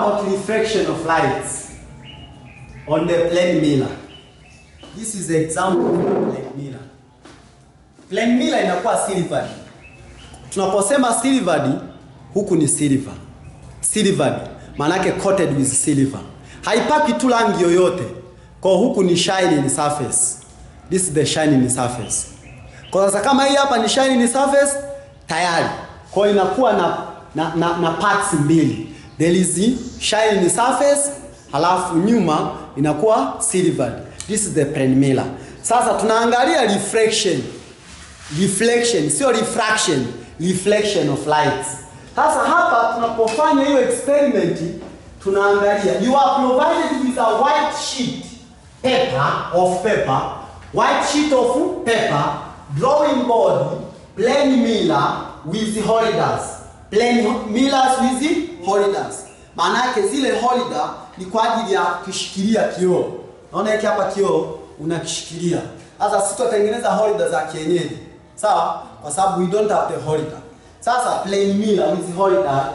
about reflection of lights on the plane mirror. This is the example of plane mirror. Plane mirror inakuwa silvered. Tunaposema silvered, huku ni silver. Silvered, manake coated with silver. Haipaki tu rangi yoyote. Kwa huku ni shining surface. This is the shining surface. Kwa sasa kama hii hapa ni shining surface, tayari. Kwa inakuwa na parts mbili. There is the shining surface, halafu nyuma inakuwa silvered. This is the plane mirror. Sasa tunaangalia reflection. Reflection, sio refraction. Reflection of lights. Sasa hapa tunapofanya hiyo experiment, tunaangalia you are provided with a white sheet of paper, drawing board, plane mirror with holders. Plane mirrors with holders. Maana yake zile holder ni kwa ajili ya kushikilia kioo. Naona hiki hapa kioo unakishikilia. Sasa sisi tutatengeneza holder za kienyeji. Sawa? Kwa sababu we don't have the holder. Sasa plane mirror with holder,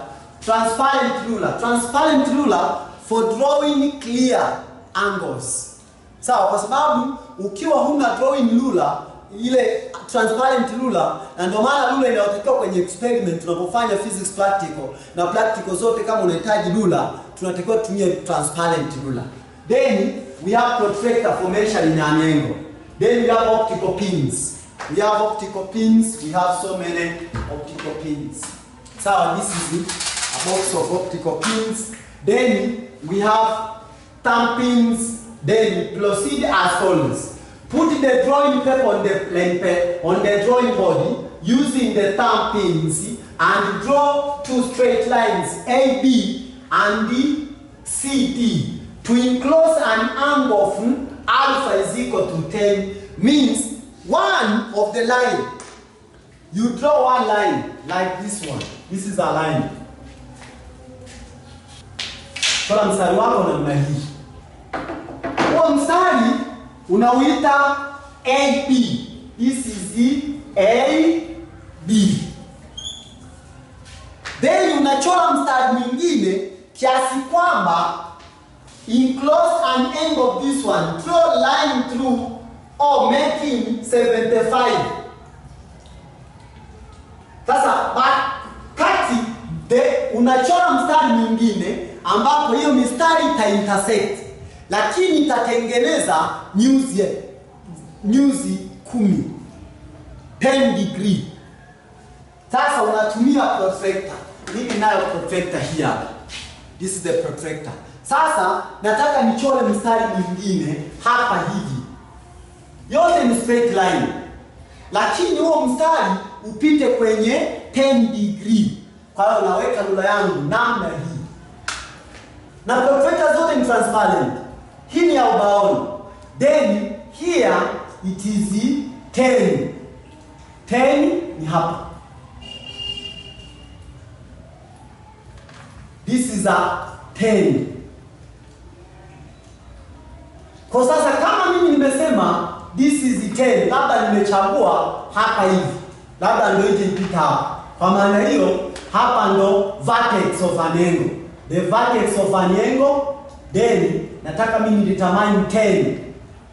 transparent ruler for drawing clear angles. Sawa, kwa sababu ukiwa huna drawing ruler, ile transparent ruler, na ndio maana ruler inayotakiwa kwenye experiment tunapofanya physics practical, na practical zote kama unahitaji ruler, tunatakiwa kutumia transparent ruler. Then we have protractor for measuring an angle. Then we have optical pins. We have optical pins. We have so many optical pins. So this is a box of optical pins. Then we have thumb pins. Then we proceed as follows. Put the drawing paper on the drawing board using the thumb pins and draw two straight lines AB and CD to enclose an angle of alpha is equal to 10. Means one of the line, you draw one line like this one. This is a line. Kwa mstari wako namna hii. Kwa mstari unauita AB. This is the AB. Then unachora mstari mwingine kiasi kwamba enclose an angle of this one. Draw line through or making 75. Sasa kati unachora mstari mwingine ambapo hiyo mistari ita-intersect, lakini itatengeneza nyuzi 10 degree. Sasa unatumia protractor. Mimi nayo protractor hii hapa. This is the protractor. Sasa nataka nichore mstari mwingine hapa hivi. Yote ni straight line. Lakini huo mstari upite kwenye 10 degree. Kwa hiyo naweka rula yangu namna hii. Na protractor zote ni transparent. Hii ni ya ubaoni. Then here it is 10. 10 ni hapa. This is a 10. Kwa sasa kama mimi nimesema this is 10, labda nimechagua hapa hivi, labda ndio ije ipita hapa. Kwa maana hiyo hapa ndo vertex of an angle. The vertex of an angle, then nataka mimi determine 10.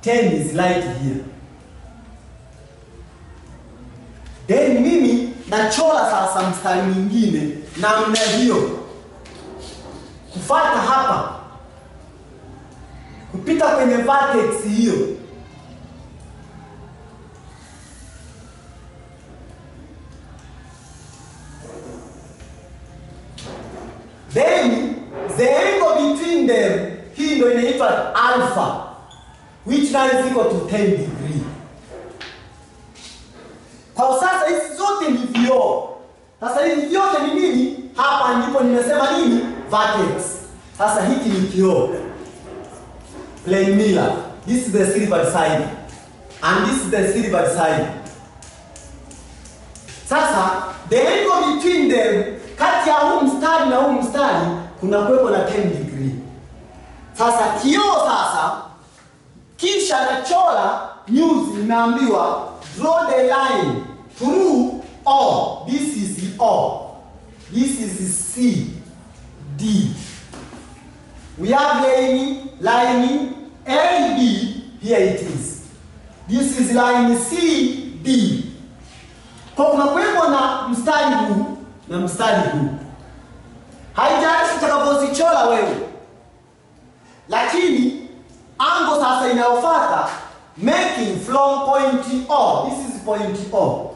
10 is right here. Then mimi nachora sasa mstari mwingine namna hiyo. Kufuata hapa. Kupita kwenye vertex hiyo. Then the angle between them, hii ndio inaitwa alpha, which now is equal to 10 degree. Kwa sasa hizi zote ni vioo. Sasa hivi vyote ni nini? Hapa ndipo nimesema nini? Vertex. Sasa hiki ni kioo. Plane mirror. This is the silver side. And this is the silver side. Sasa the angle between them, kati ya huu mstari na huu mstari, kuna kuwepo na 10 degree. Sasa kioo sasa, kisha nachora nyuzi, nimeambiwa draw the line through O. This is the O. This is the C, D. We have line AB, here it is. This is line CD. Kwa kuna kuwepo na mstari huu na mstari huu. Haijalishi utakapozichora wewe. Lakini angle sasa inayofuata making from point O. This is point O.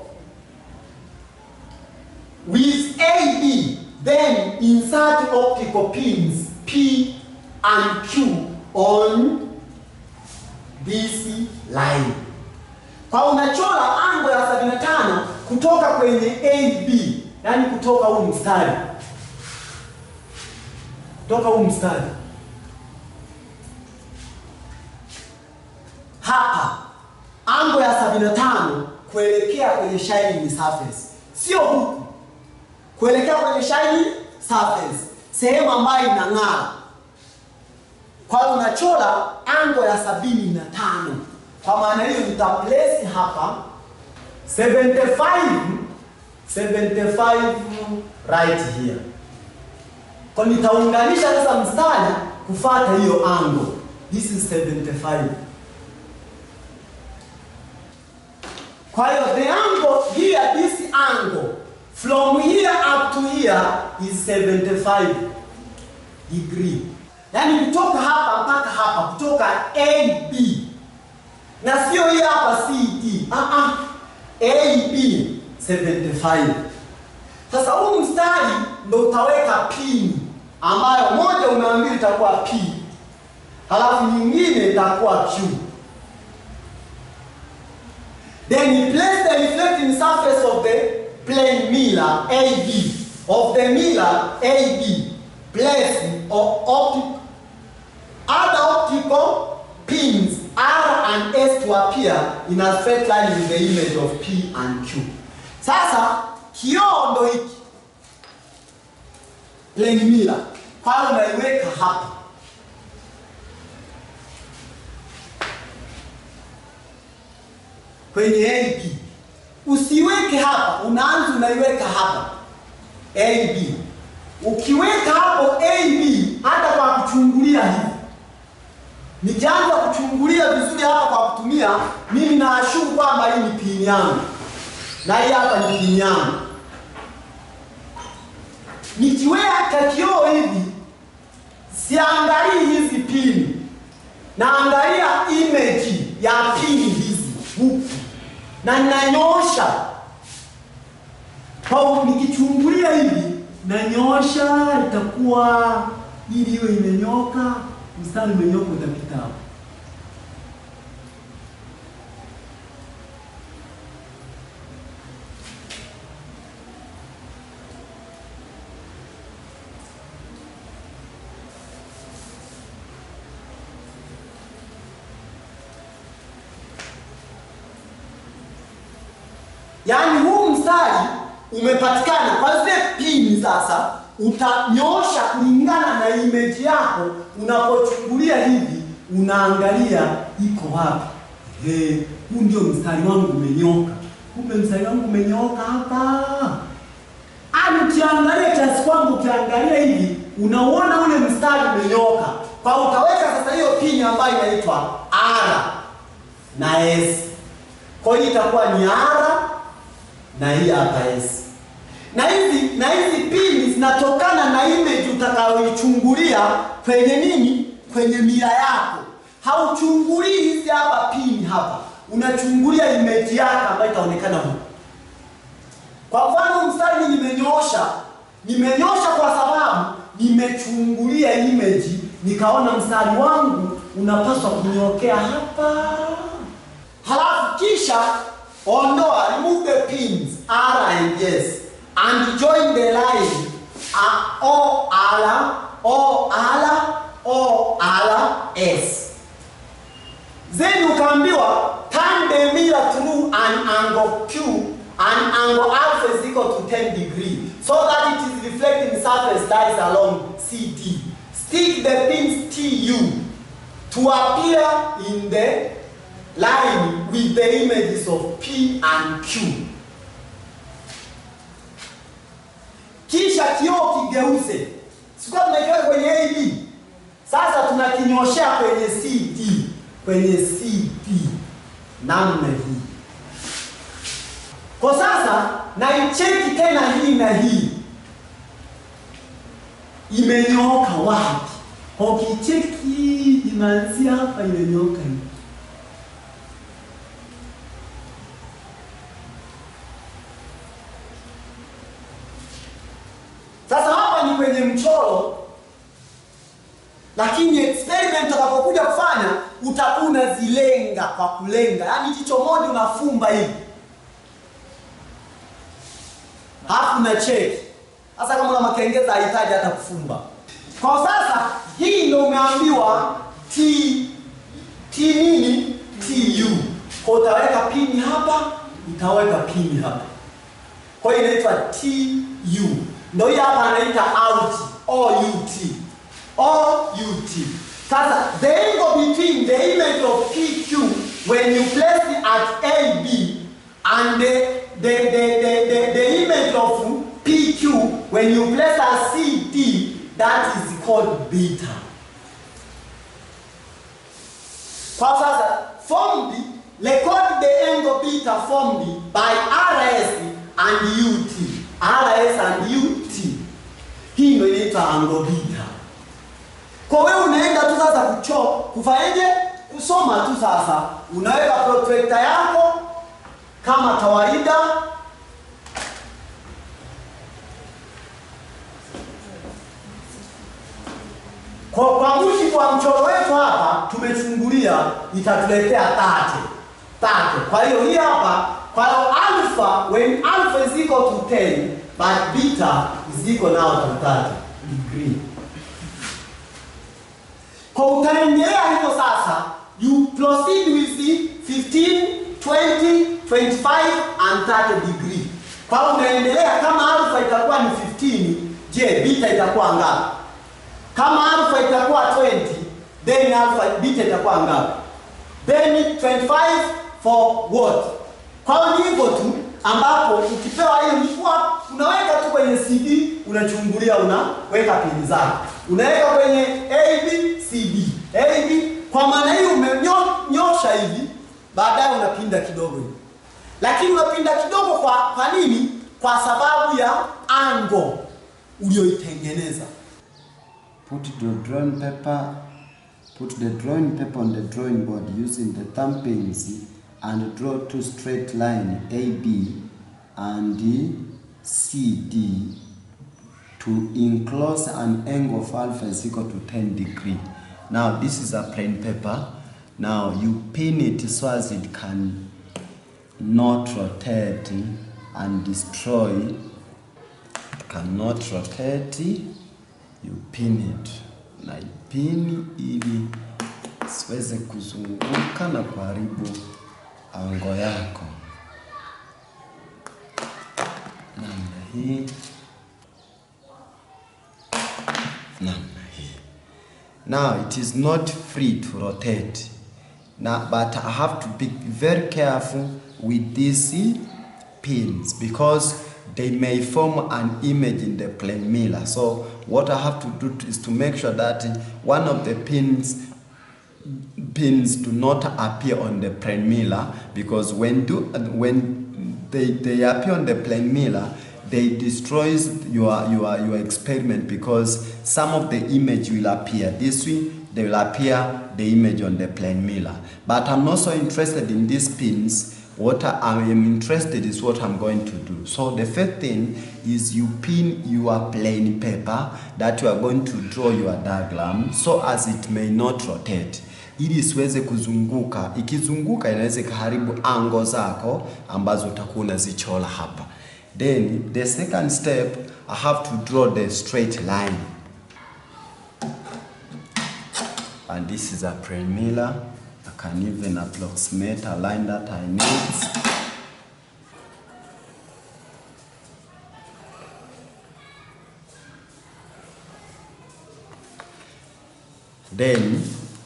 With AB, then insert optical pins P and Q on this line. Kwa unachora angle ya 75 kutoka kwenye AB, yani kutoka huu mstari. Kutoka huu mstari. Hapa angle ya 75 kuelekea kwenye shining surface. Sio huku. Kuelekea kwenye shining surface, sehemu ambayo inang'aa. Kwa hiyo unachora angle ya 75. Kwa maana hiyo nitaplace hapa 75 right here. Kwa nitaunganisha sasa mstari kufuata hiyo angle. This is 75. Kwa hiyo the angle here, this angle from here up to here is 75 degree. Yani kutoka hapa mpaka hapa, kutoka AB. Na sio hii hapa CD. AB 75. Sasa huu mstari ndio utaweka pin ambayo moja umeambiwa itakuwa P. Halafu nyingine itakuwa Q. Then you place the reflecting surface of the plane mirror AB, of the mirror AB, place other optical pins R and S to appear in a straight line with the image of P and Q. Sasa kioo ndo hiki plane mirror, kwa hiyo unaiweka hapa. Kwenye AB. Usiweke hapa, unaanza unaiweka hapa. AB. Ukiweka hapo AB, hata kwa kuchungulia hivi. Nikianza kuchungulia vizuri hapa kwa kutumia, mimi naashuku kwamba hii ni pin yangu. Na hii hapa ni pin yangu. Nikiweka kioo hivi, siangalii hizi pin. Naangalia image ya pin hizi huku. Na ninanyosha. Kwa nikichungulia hivi, nanyosha itakuwa ili iwe imenyoka, mstari umenyoka utapita hapo. Yaani huu mstari umepatikana kwa zile pin sasa utanyosha kulingana na image yako. Unapochungulia hivi unaangalia iko wapi. Huu ndio mstari wangu umenyoka. Kumbe mstari wangu umenyoka hapa. Ukiangalia kiasi kwangu, ukiangalia hivi unaona ule mstari umenyoka. Kwa utaweka sasa hiyo pin ambayo inaitwa R na S. Kwa hiyo itakuwa ni R na hii hapa S. Na hizi pin zinatokana na image utakayoichungulia kwenye nini? Kwenye mira yako. Hauchungulii hizi hapa pin hapa. Unachungulia image yako ambayo itaonekana huko. Kwa mfano mstari nimenyosha kwa sababu nimechungulia image, nikaona mstari wangu unapaswa kunyokea hapa. Halafu kisha ondoa, remove the pins R and S and join the line ORS. Then ukaambiwa turn the mirror through an angle Q and angle alpha is equal to 10 degrees so that it is reflecting surface lies along CD. Stick the pins TU to appear in the line with the images of P and Q. Kisha kioo kigeuze. Sikuwa tumekiweka kwenye AB. Sasa tunakinyoshea kwenye CD, kwenye CD namna hii. Kwa sasa naicheki tena hii na hii imenyooka wapi? Ukicheki inaanzia hapa, imenyooka hivi. Sasa hapa ni kwenye mchoro, lakini experiment utakapokuja kufanya utakuwa unazilenga kwa kulenga. Yaani jicho moja unafumba hivi, hapo na check. Sasa kama una makengeza hahitaji hata kufumba. Kwa sasa hii ndio umeambiwa T nini? TU. Kwa utaweka pini hapa, utaweka pini hapa. Kwa hiyo inaitwa TU. Ndio hii hapa anaita out, OUT. OUT. Sasa the angle between the image of PQ when you place it at AB and the image of PQ when you place at CD, that is called beta. Kwa sasa formed, record the angle beta formed by RS and UT. RS and UT. Hii ndio inaitwa angle beta. Kwa wewe unaenda tu sasa kufanyaje? Kusoma tu sasa. Unaweka protractor yako kama kawaida. Kwa mujibu wa mchoro wetu hapa tumechungulia, itatuletea 30. Kwa hiyo hii hapa, kwa hiyo alpha, when alpha is equal to 10 but beta is equal now to 30 degree. Kwa utaendelea hivyo sasa, you proceed with the 15, 20, 25 and 30 degree. Kwa unaendelea, kama alpha itakuwa ni 15, je, beta itakuwa ngapi? Kama alpha itakuwa 20, then beta itakuwa ngapi? Then 25 for what? Kwa hivyo tu ambapo ukipewa hiyo mifua unaweka tu kwenye CD, unachungulia, unaweka pini zako. Unaweka kwenye AB, CD. AB, kwa maana hiyo umenyosha hivi, baadaye unapinda kidogo hivi. Lakini unapinda kidogo kwa nini? Kwa sababu ya angle ulioitengeneza. Put the drawing paper on the drawing board using the thumb pencil and draw two straight lines AB and CD to enclose an angle of alpha is equal to 10 degrees. Now this is a plain paper. Now you pin it so as it can not rotate and destroy. It cannot rotate. You pin it. Na ipini ili siweze kuzunguka na kuharibu ango yako. Namna hii. Namna hii. Now it is not free to rotate. Now, but I have to be very careful with these pins because they may form an image in the plane mirror. So what I have to do is to make sure that one of the pins do not appear on the plane mirror, because when they appear on the plane mirror, they destroys your experiment, because some of the image will appear this way, they will appear the image on the plane mirror. But I'm not so interested in these pins. What I am interested is what I'm going to do. So the first thing is you pin your plain paper that you are going to draw your diagram so as it may not rotate. Ili siweze kuzunguka. Ikizunguka inaweza kuharibu ango zako ambazo utakuwa unazichora hapa. Then the second step, I have to draw the straight line. And this is a premiere. I can even approximate a line that I need. Then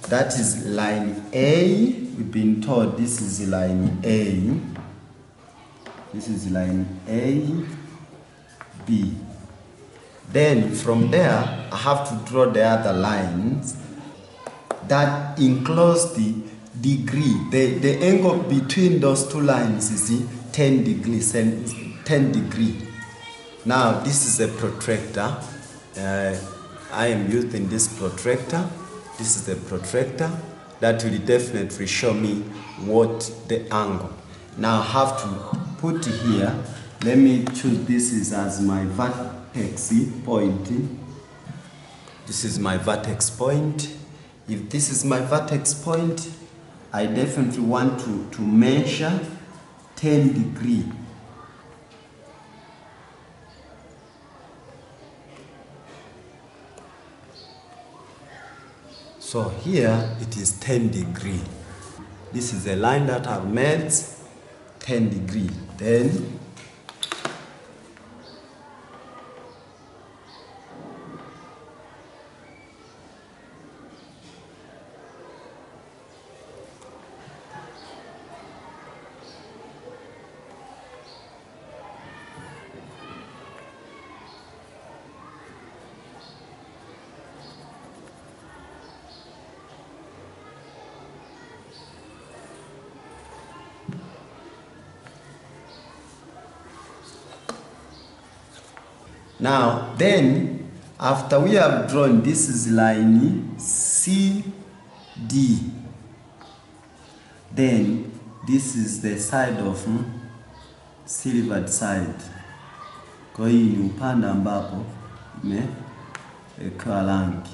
that is line A. We've been told this is line A. This is line A, B. Then from there, I have to draw the other lines that enclose the degree. The angle between those two lines is 10 degrees. 10 degree. Now this is a protractor. I am using this protractor. This is the protractor that will definitely show me what the angle. Now I have to put here. Let me choose this as my vertex point. This is my vertex point. If this is my vertex point, I definitely want to measure 10 degrees. So here it is 10 degrees. This is a line that I've made 10 degrees. Then after we have drawn, this is line CD. Then this is the side of silvered side. Kwa hii ni upande ambapo imewekwa rangi.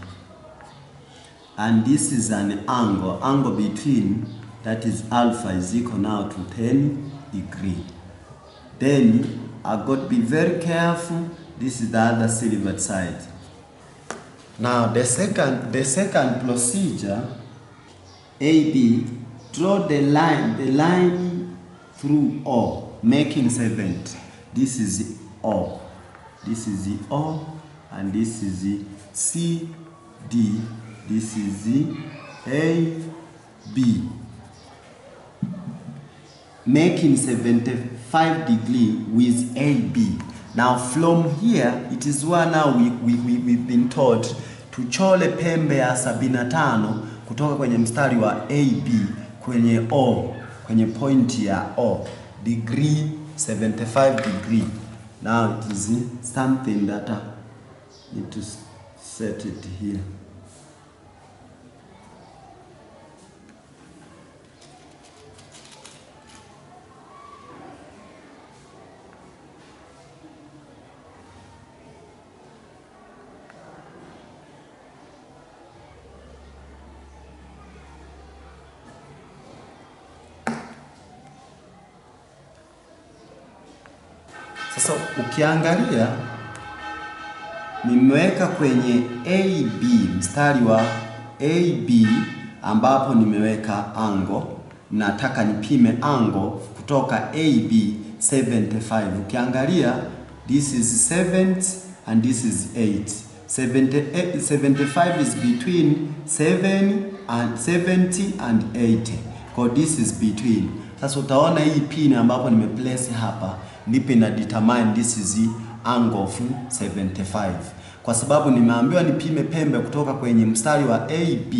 And this is an angle between, that is alpha is equal now to 10 degrees. Then I got to be very careful. This is the other silvered side. Now the second procedure, AB, draw the line through O, making 70. This is O. This is the O, and this is the CD. This is the AB. Making 75 degrees with AB. Now from here, it is where now we've been taught tuchole pembe ya 75 kutoka kwenye mstari wa AB kwenye O, kwenye point ya O, degree 75 degree. Now it is something that I need to set it here. Sasa ukiangalia nimeweka kwenye AB, mstari wa AB ambapo nimeweka angle. Nataka nipime angle kutoka AB 75. Ukiangalia this is 70 and this is 8. 75 is between 70 and 80. So this is between. Sasa utaona hii pin ambapo nimeplace hapa ndipo ina determine this is the angle of 75. Kwa sababu nimeambiwa nipime pembe kutoka kwenye mstari wa AB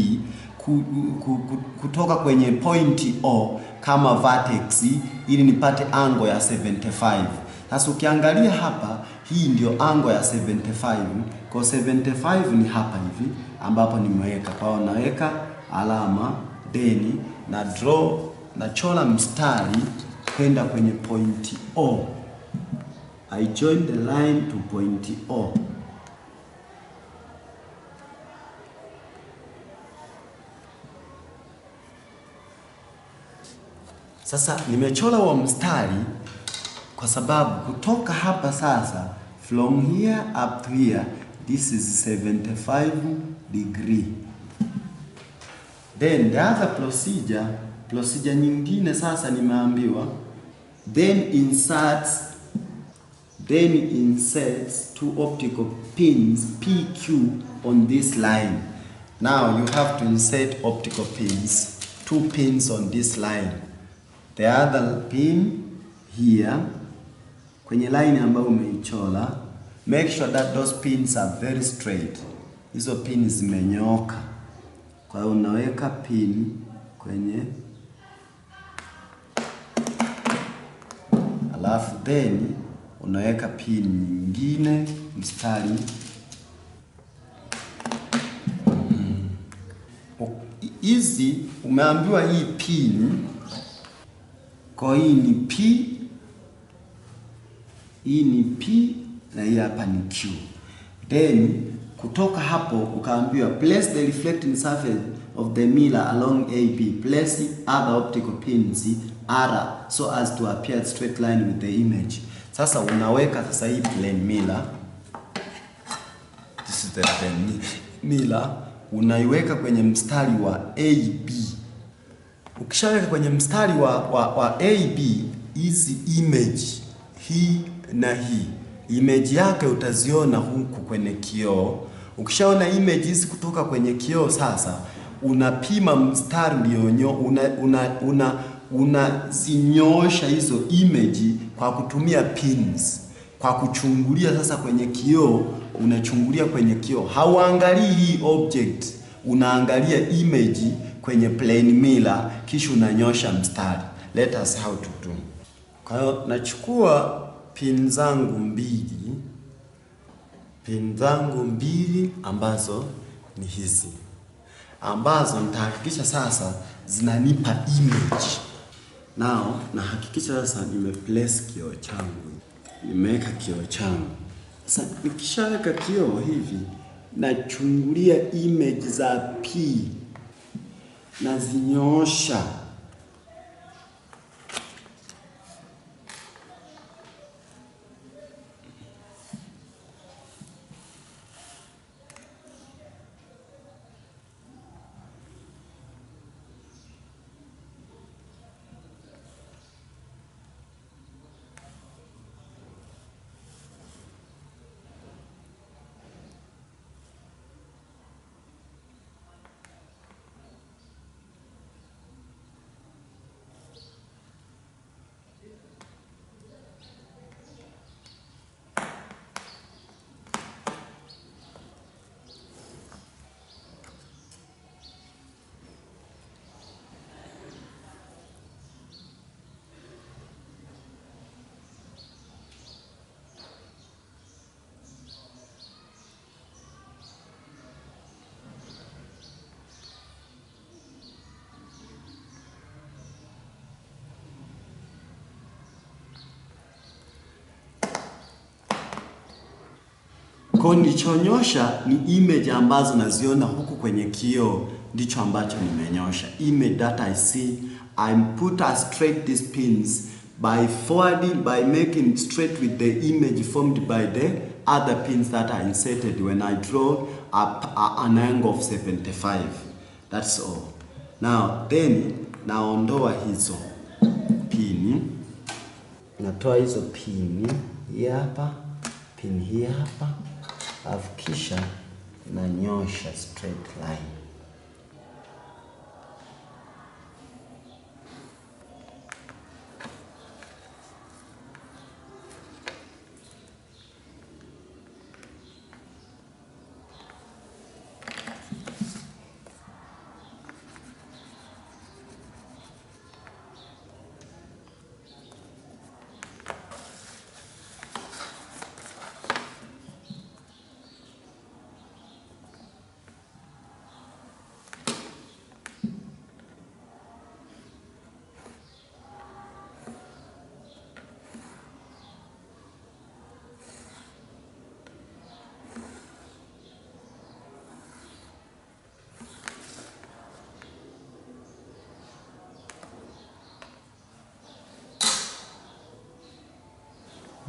kutoka kwenye point O kama vertex ili nipate angle ya 75. Sasa ukiangalia hapa, hii ndio angle ya 75. Kwa 75 ni hapa hivi ambapo nimeweka. Kwa hiyo naweka alama then na draw na chola mstari kwenda kwenye point O. I join the line to point O. Sasa nimechola wa mstari kwa sababu kutoka hapa sasa, from here up to here, this is 75 degree. Then the other procedure nyingine sasa nimeambiwa, then insert two optical pins PQ on this line. Now you have to insert optical pins, 2 pins on this line. The other pin here kwenye line ambayo umeichola, make sure that those pins are very straight. Hizo pins zimenyoka. Kwa hiyo unaweka pin kwenye, alafu then unaweka pin nyingine mstari. Hizi umeambiwa hii pin, kwa hii ni P, hii ni P na hii hapa ni Q. Then kutoka hapo ukaambiwa place the reflecting surface of the mirror along AB, place other optical pins R so as to appear straight line with the image. Sasa unaweka sasa hii plane mirror, this is the plane mirror, unaiweka kwenye mstari wa AB. Ukishaweka kwenye mstari wa AB, hizi image hii na hii image yake utaziona huku kwenye kioo. Ukishaona image hizi kutoka kwenye kioo, sasa unapima mstari ulionyo, unazinyoosha hizo image kwa kutumia pins. Kwa kuchungulia sasa kwenye kioo, unachungulia kwenye kioo. Hauangalii hii object, unaangalia image kwenye plane mirror, kisha unanyosha mstari. Let us how to do. Kwa hiyo nachukua pin zangu mbili ambazo ni hizi, ambazo nitahakikisha sasa zinanipa image. Now nahakikisha sasa nimeplace kioo changu, nimeweka kioo changu. Sasa nikishaweka kioo hivi, nachungulia image za P, nazinyoosha. Kwa nilichonyosha ni image ambazo naziona huku kwenye kioo, ndicho ambacho nimenyosha. Image that I see, I put a straight these pins by forwarding, by making straight with the image formed by the other pins that I inserted when I draw an angle of 75. That's all. Now then naondoa hizo pini, natoa hizo pini hii hapa, pin hii hapa, alafu kisha nanyosha straight line.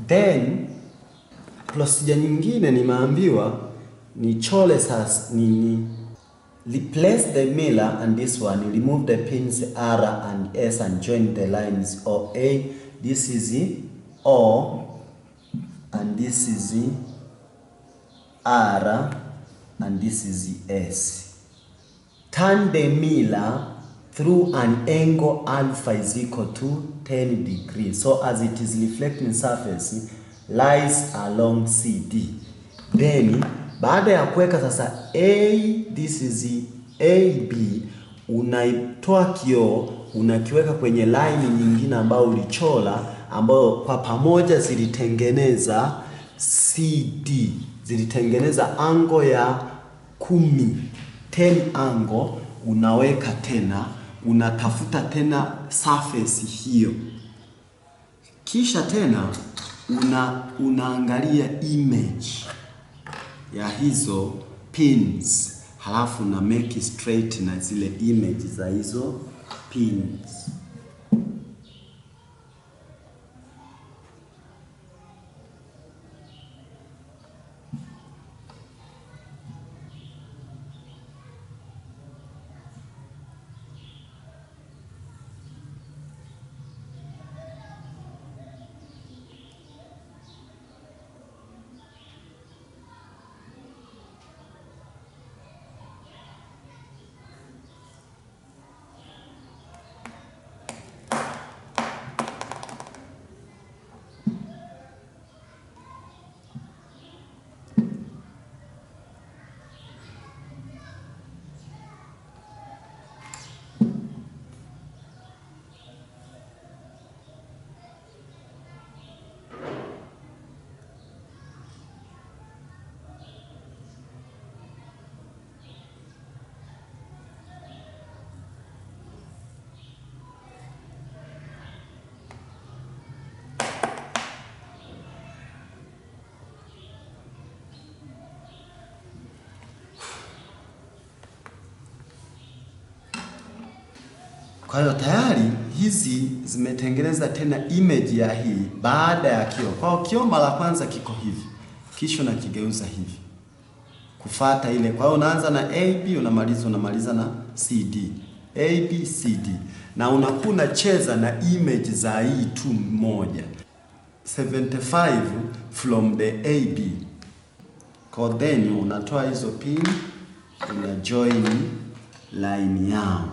Then procedure nyingine nimeambiwa ni chole sasa nini, replace the mirror and this one, remove the pins R and S and join the lines OA. This is the O and this is the R and this is the S. Turn the mirror through an angle alpha is equal to 10 degrees, so as it is reflecting surface lies along CD. Then baada ya kuweka sasa A, this is the AB, unaitoa kioo unakiweka kwenye line nyingine ambayo ulichora, ambayo kwa pamoja zilitengeneza CD, zilitengeneza angle ya 10 angle. Unaweka tena, unatafuta tena surface hiyo, kisha tena unaangalia image ya hizo pins, halafu na make straight na zile image za hizo pins. Kwa hiyo tayari hizi zimetengeneza tena image ya hii baada ya kioo. Kwa hiyo kioo mara kwanza kiko hivi, kisha unakigeuza hivi kufuata ile. Kwa hiyo unaanza na AB unamaliza na CD. AB CD. Na unakuwa unacheza na image za hii tu moja. 75 from the AB. Kwa then unatoa hizo pin, una join line yao.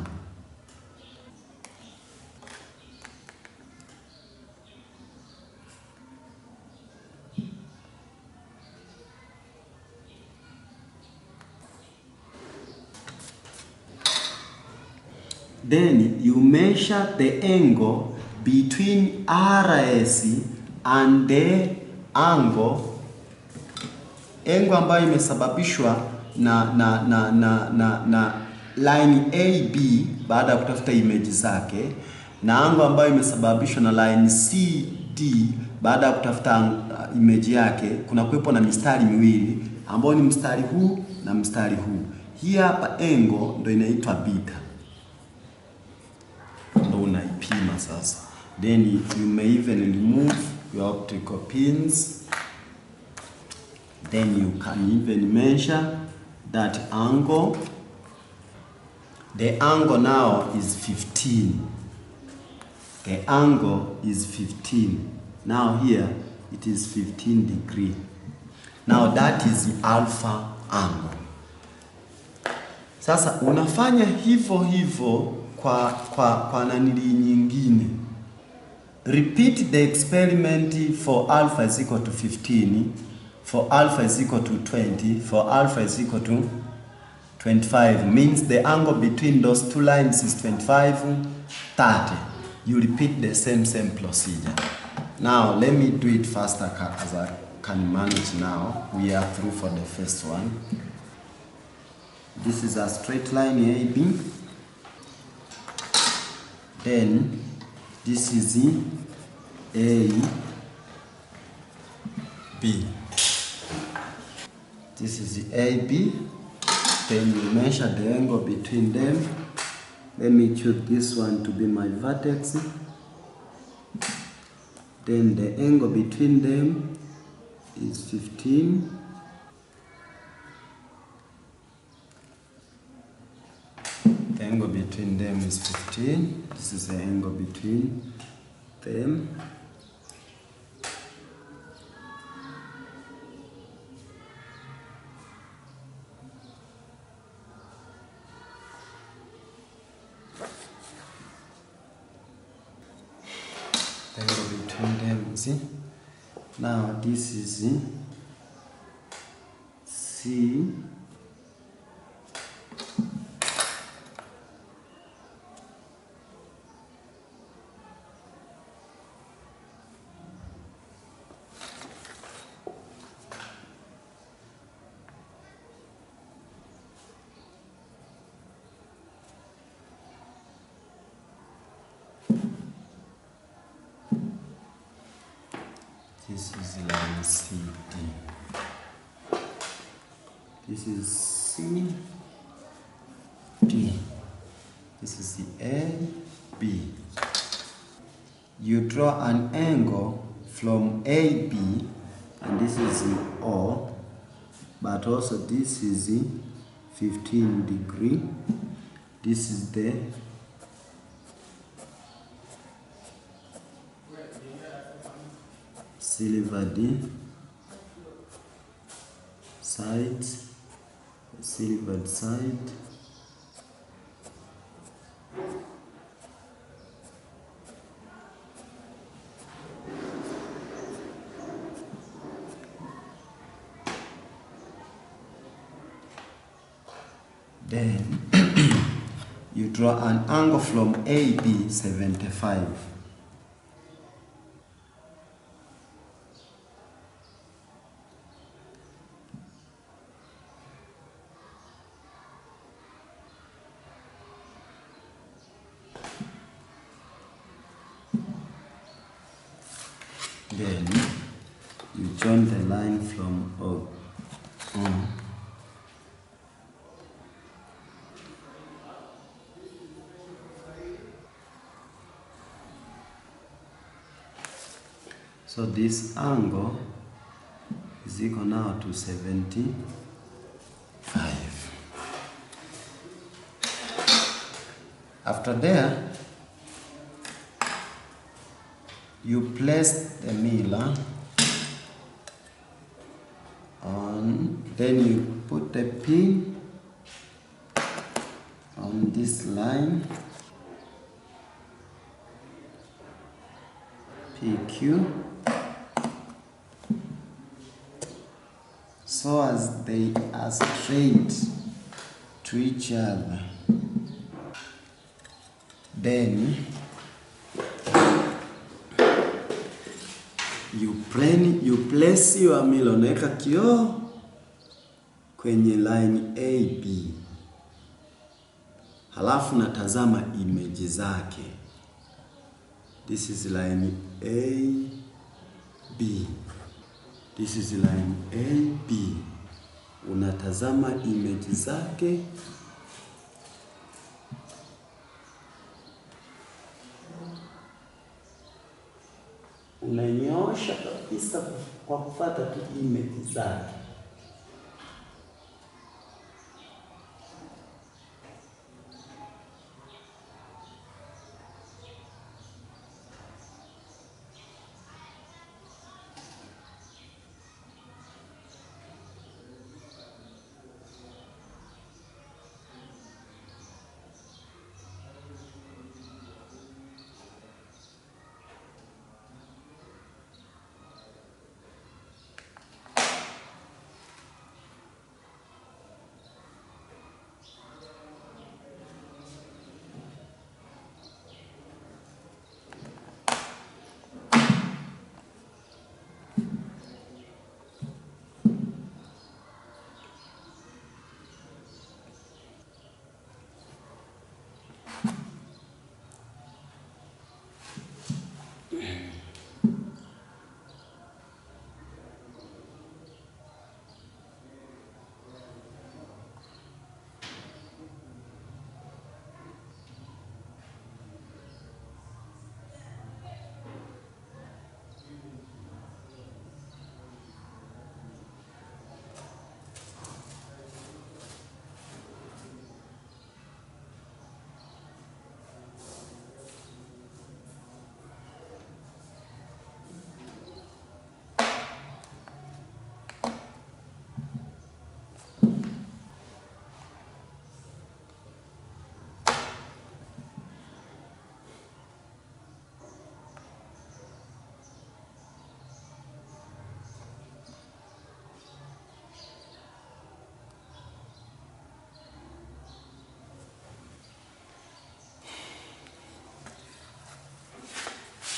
Then you measure the angle between RS and the angle ambayo imesababishwa na line AB baada ya kutafuta image zake, na angle ambayo imesababishwa na line CD baada ya kutafuta image yake. Kuna kuwepo na mistari miwili ambayo ni mstari huu na mstari huu. Hii hapa angle ndio inaitwa beta. Unaipima sasa. Then you may even remove your optical pins. Then you can even measure that angle. The angle now is 15. The angle is 15. Now here it is 15 degree. Now that is the alpha angle. Sasa unafanya hivyo kwa nanili nyingine. Repeat the experiment for alpha is equal to 15, for alpha is equal to 20, for alpha is equal to 25. Means the angle between those two lines is 25, 30. You repeat the same procedure. Now let me do it faster as I can manage now. We are through for the first one. This is a straight line AB. Then this is the A, B. This is the AB. Then you measure the angle between them. Let me choose this one to be my vertex. Then the angle between them is 15. The angle between them is 15. This is the angle between them. The angle between them, see? Now this is C. This is line CD. This is C, D. This is the A, B. You draw an angle from AB, and this is the O, but also this is the 15 degree. This is the silvered side, silvered side. Then you draw an angle from AB 75. Then you join the line from O. So this angle is equal now to 75. After there, you place the mirror on, then you put the pin on this line, PQ, so as they are straight to each other. Then you place your mirror, unaweka kioo kwenye line AB, halafu natazama image zake. This is line AB. This is line AB. Unatazama image zake. Unanyosha kabisa kwa kufuata tu image zake.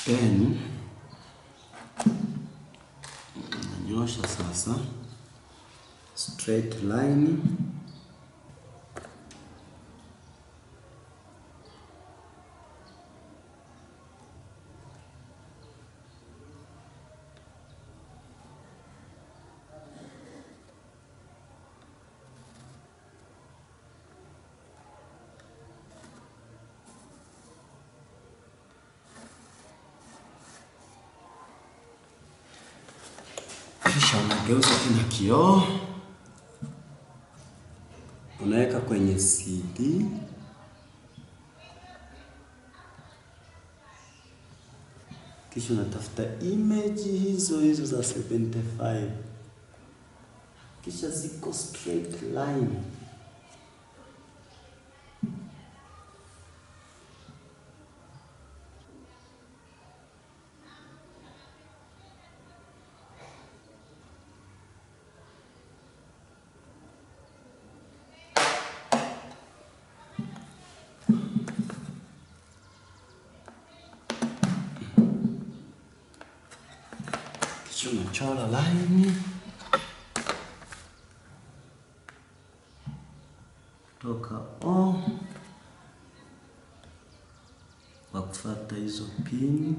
Then nyosha sasa straight line, Kisha unageuza tena kioo, unaweka kwenye CD. Kisha unatafuta image hizo za 75. Kisha ziko straight line. Unachora line toka O kwa kufuata hizo pin.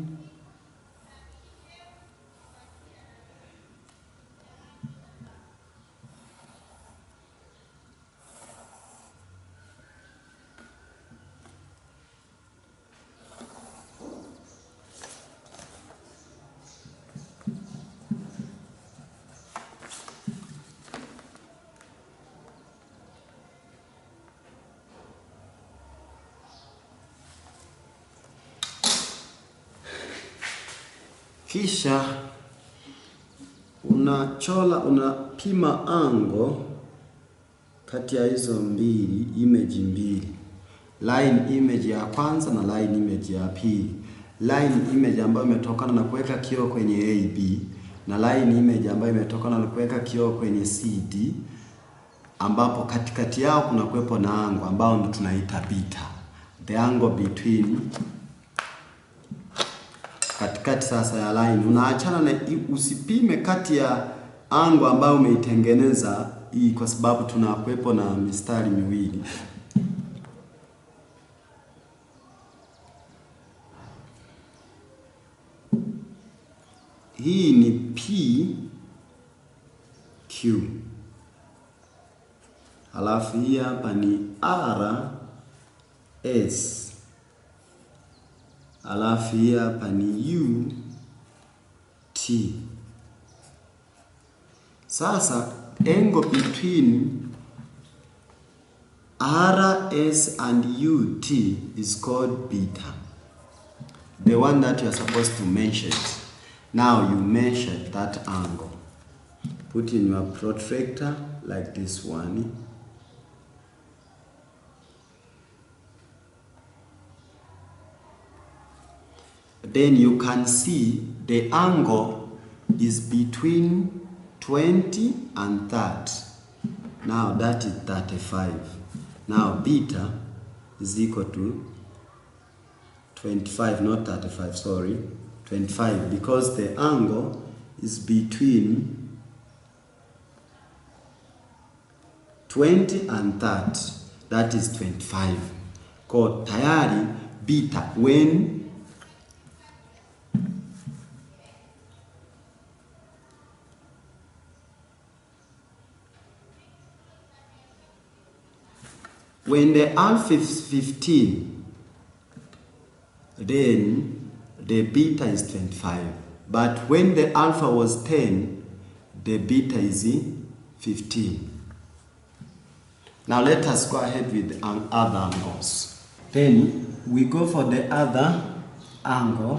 Kisha unapima angle kati ya hizo image mbili. Line image ya kwanza na line image ya pili. Line image ambayo imetokana na kuweka kioo kwenye AB na line image ambayo imetokana na kuweka kioo kwenye CD, ambapo katikati yao kuna kuwepo na angle ambao ndo tunaita beta. The angle between katikati sasa ya line unaachana na, usipime kati ya angle ambayo umeitengeneza hii, kwa sababu tunakuwepo na mistari miwili. Hii ni PQ, halafu hii hapa ni RS, halafu hii hapa ni UT. Sasa angle between RS and UT is called beta, the one that you are supposed to measure. Now you measure that angle. Put in your protractor like this one. Then you can see the angle is between 20 and 30. Now that is 35. Now beta is equal to 25, not 35, sorry. 25, because the angle is between 20 and 30. That is 25. Kwa tayari beta when the alpha is 15, then the beta is 25. But when the alpha was 10, the beta is 15. Now let us go ahead with other angles. Then we go for the other angle.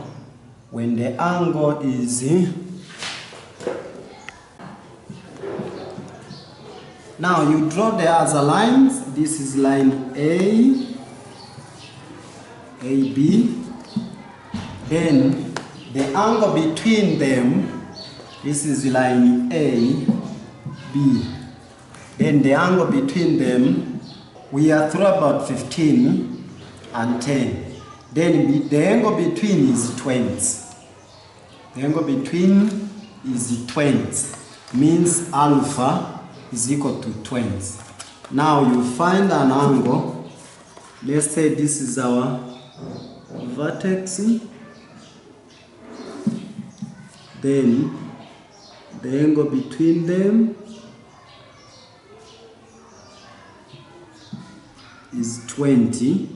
When the angle is now you draw the other lines. This is line A, AB. Then the angle between them, this is line A, B. Then the angle between them, we are through about 15 and 10. Then the angle between is 20. The angle between is 20. Means alpha is equal to 20. Now you find an angle. Let's say this is our vertex. Then the angle between them is 20.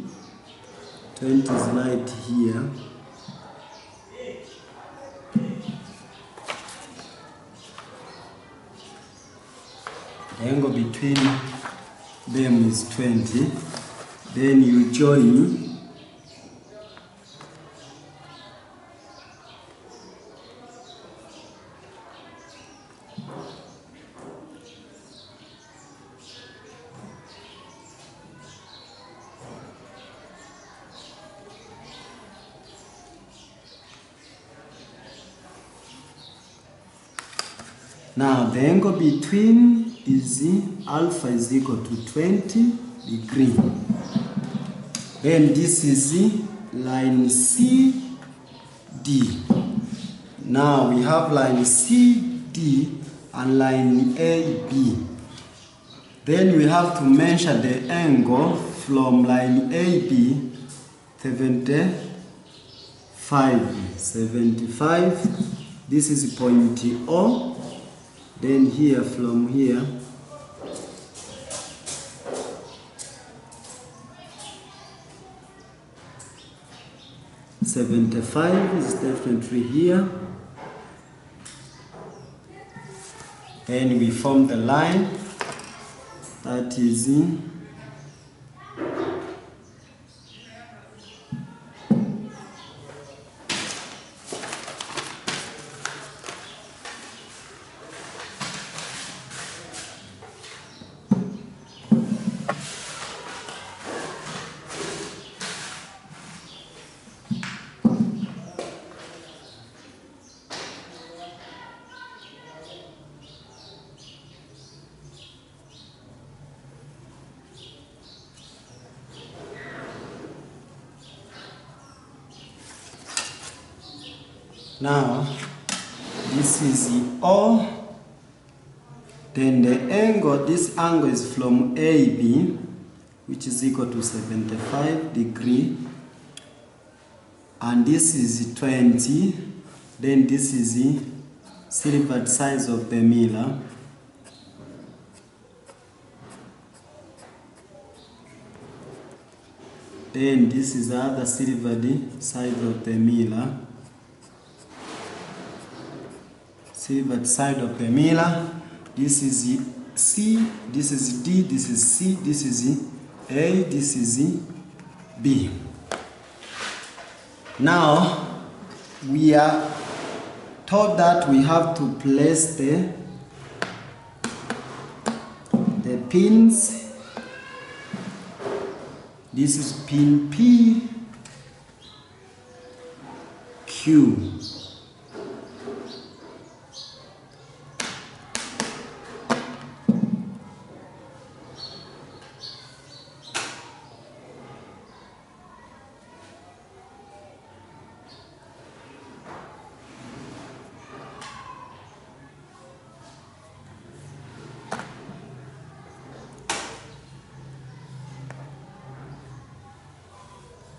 20 is right here. The angle between them is 20. Then you join now the angle between is alpha is equal to 20 degree. Then this is line CD. Now we have line CD and line AB. Then we have to measure the angle from line AB 75. This is point O. Then here from here 75 is definitely here. Then we form the line that is in now this is O. Then the angle, this angle is from AB, which is equal to 75 degree, and this is 20. Then this is the silvered size of the mirror. Then this is the other silvered side of the mirror. Silvered side of the mirror. This is C, this is D, this is C, this is A, this is B. Now we are told that we have to place the pins. This is pin P, Q.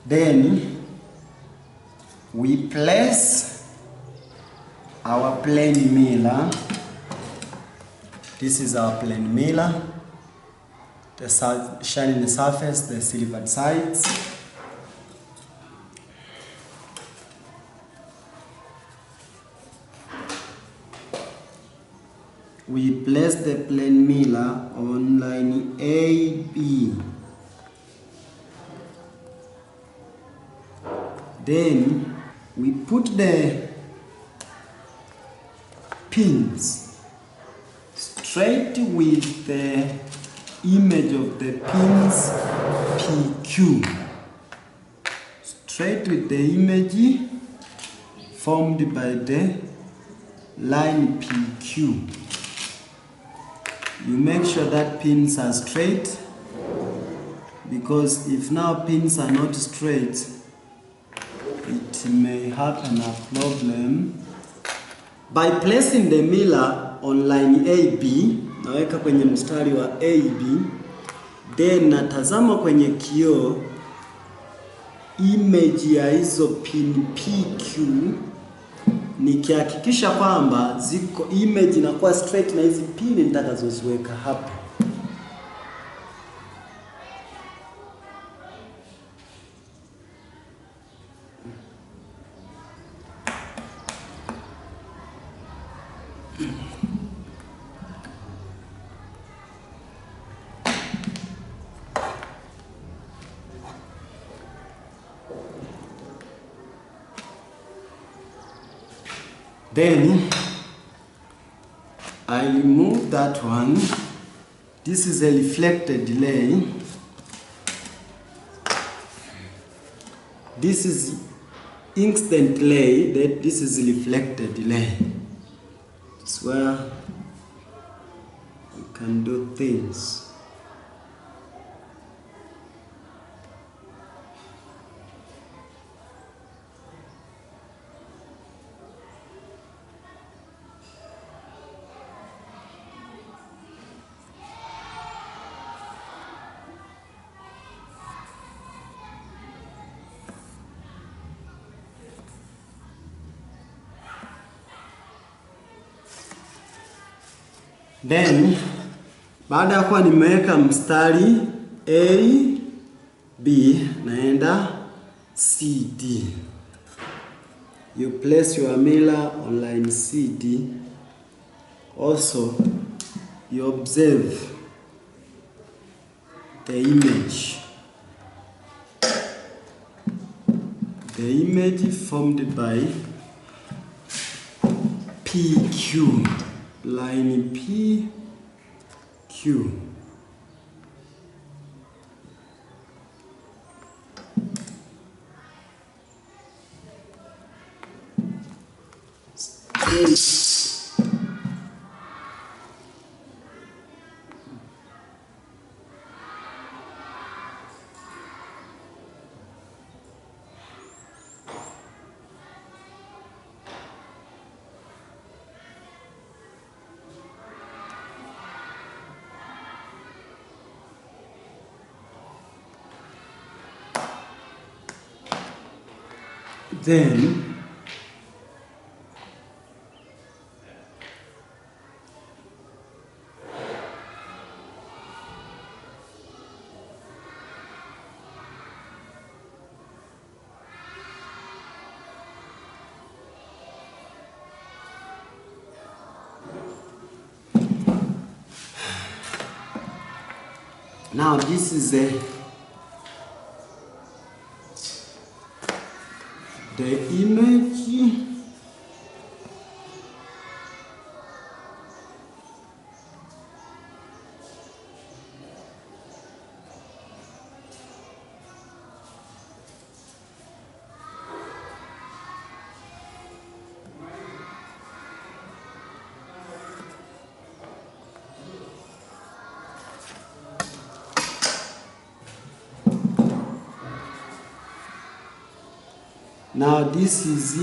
Then we place our plane mirror. This is our plane mirror. The shining surface, the silvered sides. We place the plane mirror on line AB. Then we put the pins straight with the image of the pins PQ. Straight with the image formed by the line PQ. You make sure that pins are straight, because if now pins are not straight, it may happen a problem. By placing the mirror on line AB, naweka kwenye mstari wa AB, then natazama kwenye kioo image ya hizo pin PQ, nikihakikisha kwamba ziko image inakuwa straight na hizi pin nitakazoziweka hapo. Then I remove that one. This is a reflected delay. This is instant delay, that this is reflected delay. It's where you can do things. Then baada ya kuwa nimeweka mstari A, B, naenda C, D. You place your mirror on line C, D. Also, you observe the image. The image formed by PQ. Line PQ. Then now this is the image. Now this is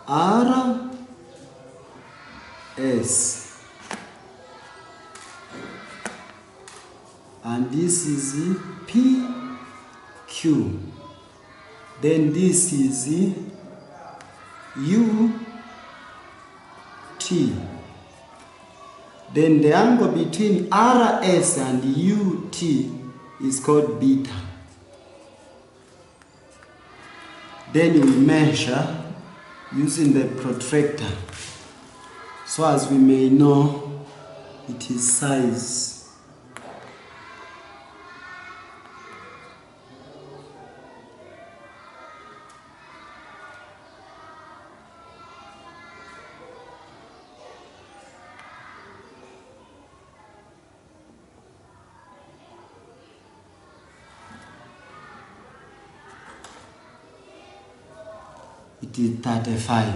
R, S, and this is P, Q. Then this is U, T. Then the angle between RS and UT is called beta. Then we measure using the protractor so as we may know its size. It is 35.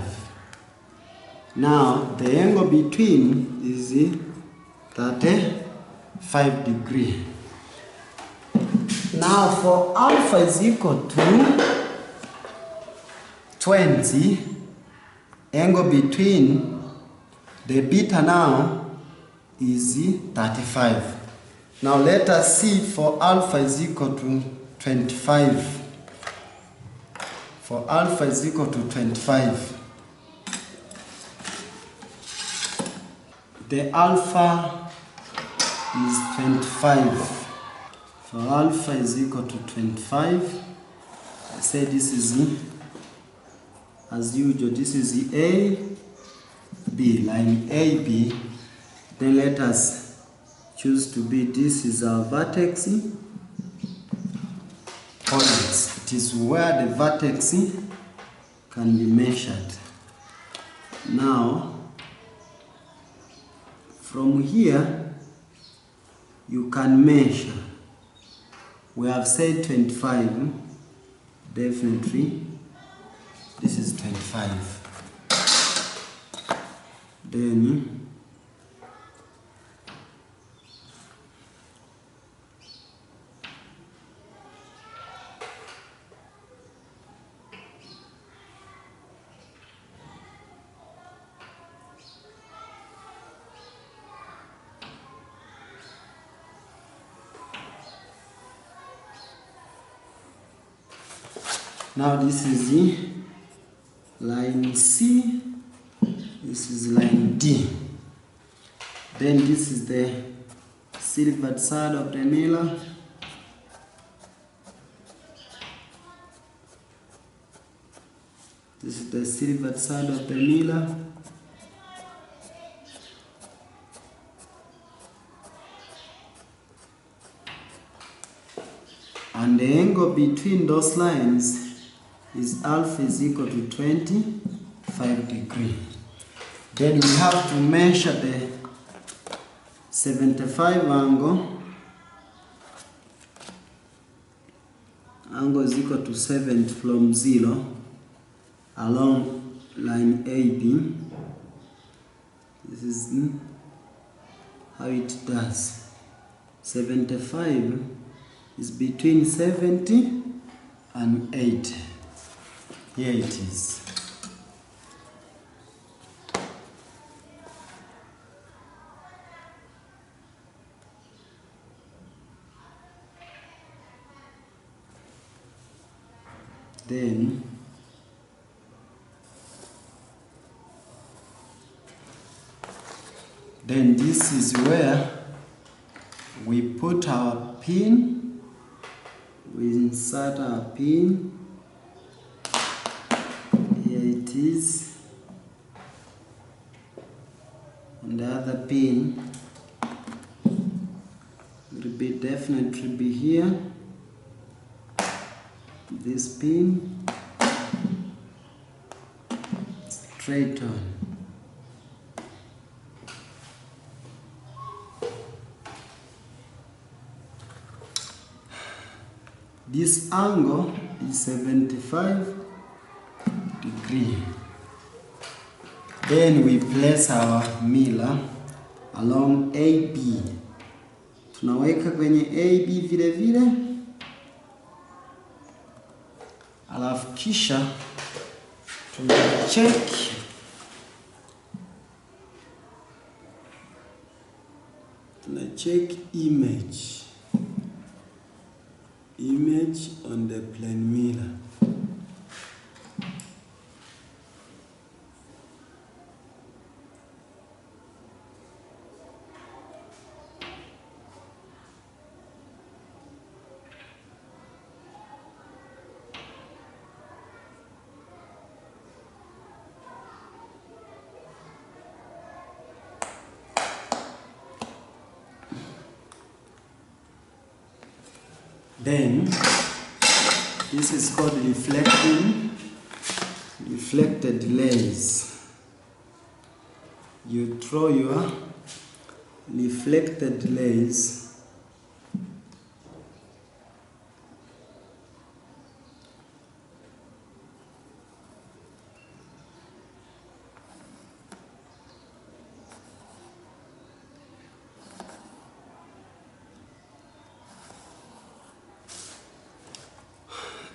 Now the angle between is 35 degrees. Now for alpha is equal to 20, angle between the beta now is 35. Now let us see for alpha is equal to 25. For alpha is equal to 25. The alpha is 25. For alpha is equal to 25. I say this is, as usual, this is A, B, line A, B. Then let us choose to be, this is our vertex points. It is where the vertex can be measured. Now, from here, you can measure. We have said 25, definitely. This is 25. Then, now this is the line C, this is line D. Then this is the silvered side of the mirror. This is the silvered side of the mirror. And the angle between those lines is alpha is equal to 25 degrees. Then we have to measure the 75 angle. Angle is equal to 70 from 0 along line AB. This is how it does. 75 is between 70 and 80. Here it is. Then this is where we put our pin. We insert our pin. Here it is. And the other pin will be definitely be here. This pin straight on. This angle is 75 degrees. Then we place our mirror along AB. Tunaweka kwenye AB vile vile. Alafu kisha tunacheck image on the plane mirror. Then this is called reflected lays. You draw your reflected lays.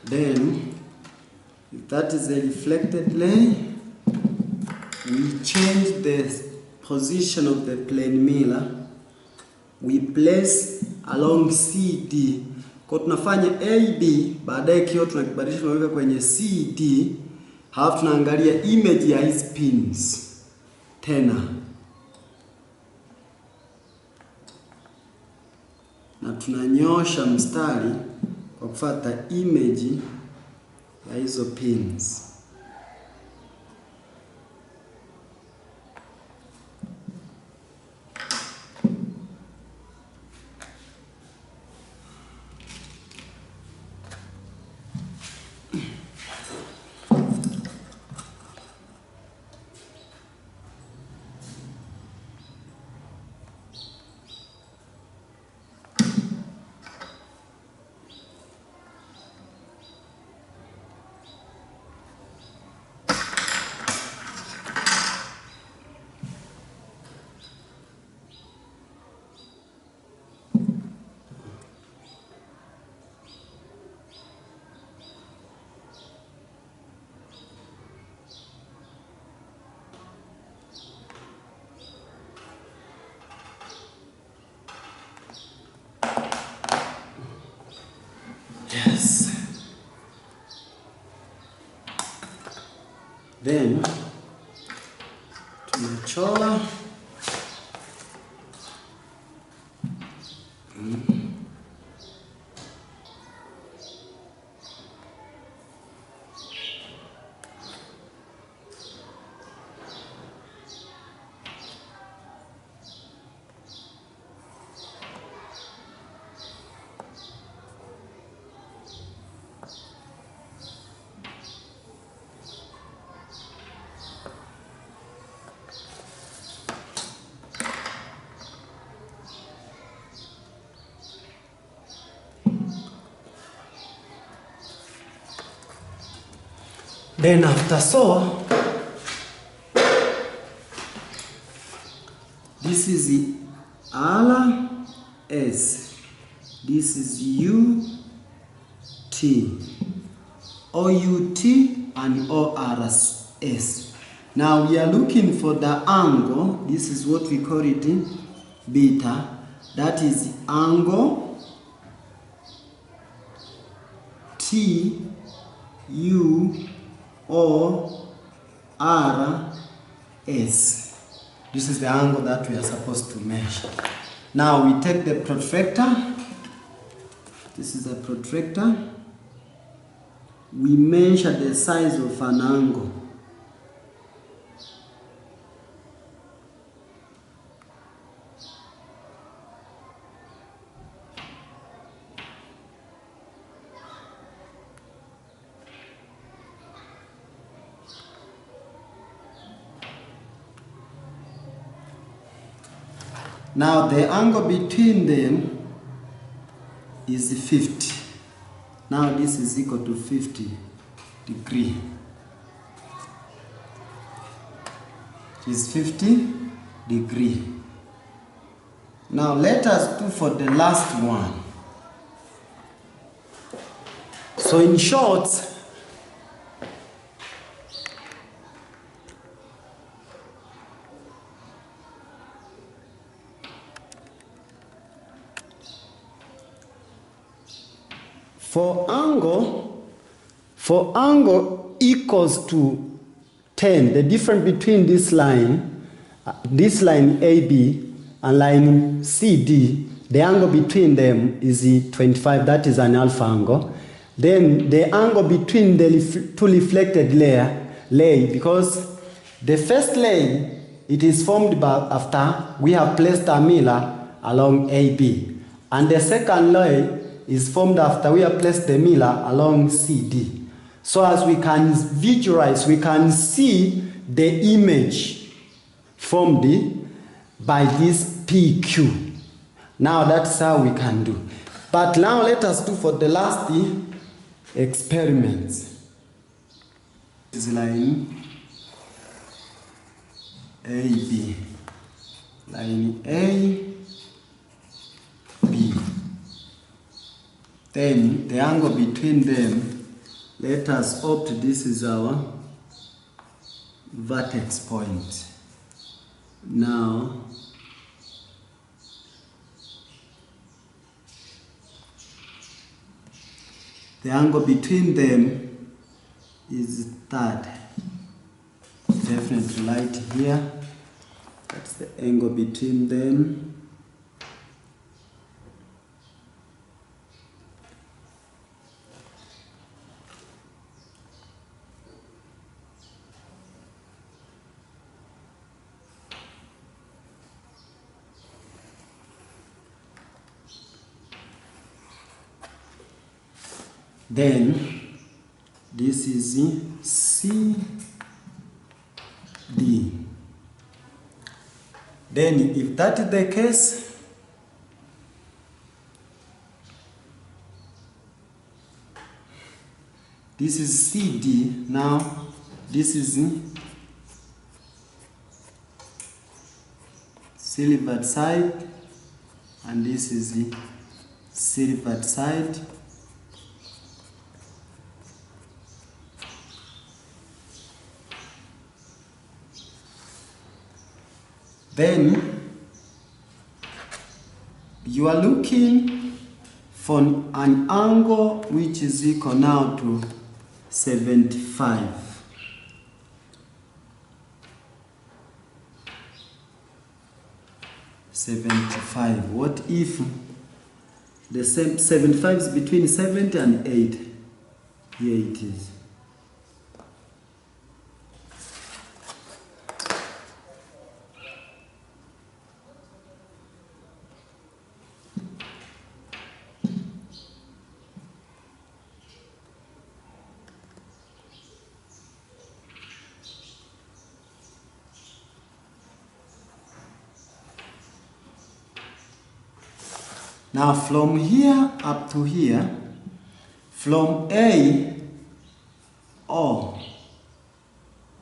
Then, if that is a reflected lay, we change the position of the plane mirror. We place along CD. Kwa tunafanya AB, baadaye kio tunakibadilisha tunaweka kwenye CD, halafu tunaangalia image ya hizi pins tena. Na tunanyosha mstari kwa kufuata image ya hizo pins. Then tunachora then after so, this is the RS, this is UT, OUT and ORS. Now we are looking for the angle, this is what we call it beta, that is angle TUORS. This is the angle that we are supposed to measure. Now we take the protractor. This is a protractor. We measure the size of an angle. Now the angle between them is 50. Now this is equal to 50 degrees. It is 50 degrees. Now let us do for the last one. So in short, for angle equals to 10, the difference between this line AB and line CD, the angle between them is 25, that is an alpha angle. Then the angle between the two reflected lay, because the first lay, it is formed after we have placed a mirror along AB. And the second lay is formed after we have placed the mirror along CD. So as we can visualize, we can see the image formed by this PQ. Now that's how we can do. But now let us do for the last experiments. This is line AB. Line A, B. Then the angle between them, let us opt this is our vertex point. Now the angle between them is that. Definitely right here. That's the angle between them. Then this is CD. Then if that is the case, this is CD. Now this is silvered side and this is the silvered side. Then you are looking for an angle which is equal now to 75. 75. What if the same 75 is between 70 and 8? Here it is. Now from here up to here, from A, O,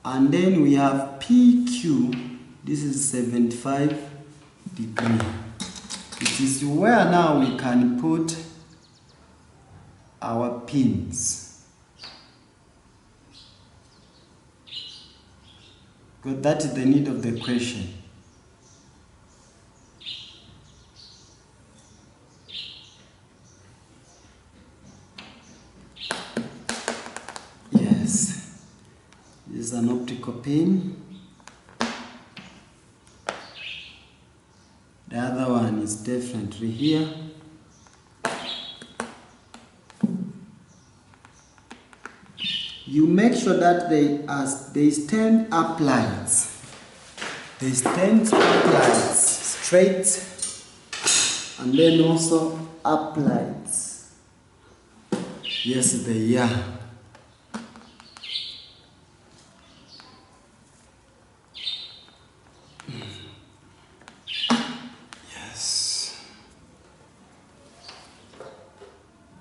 and then we have PQ, this is 75 degrees. It is where now we can put our pins. Because that is the need of the question. Yes, this is an optical pin. The other one is definitely here. You make sure that they stand upright. They stand upright, straight, and then also upright. Yes, they are. Yes.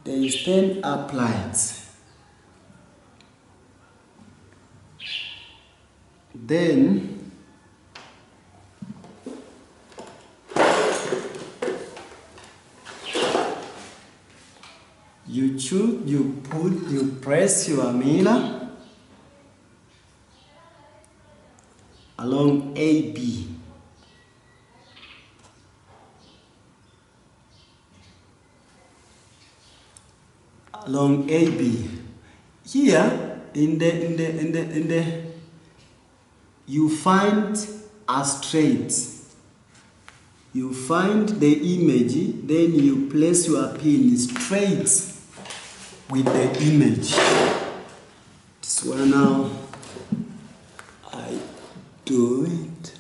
They stand upright. Then you press your mirror along AB. Along AB. Here in the you find a straight. You find the image, then you place your pin straight with the image. This is where now I do it.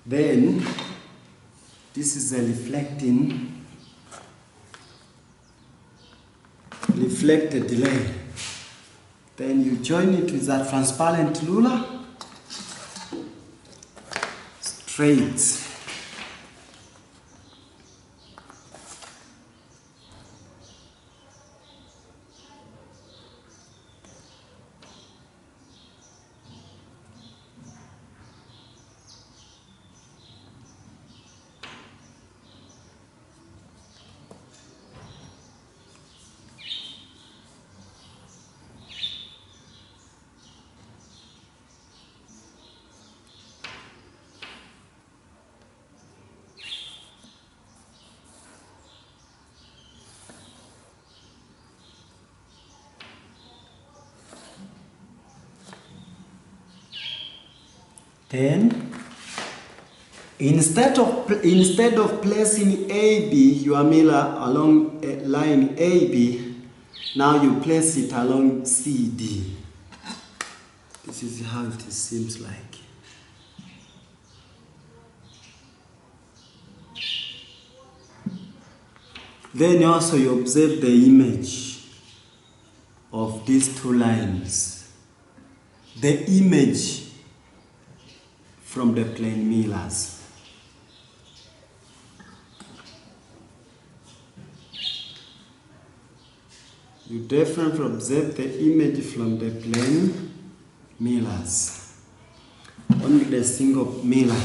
Then this is a reflected line. Then you join it with a transparent ruler, straight. Then, instead of placing AB, your mirror along a line AB, now you place it along CD. This is how it seems like. Then also you observe the image of these two lines. The image from the plane mirrors. You definitely observe the image from the plane mirrors. only the single mirror.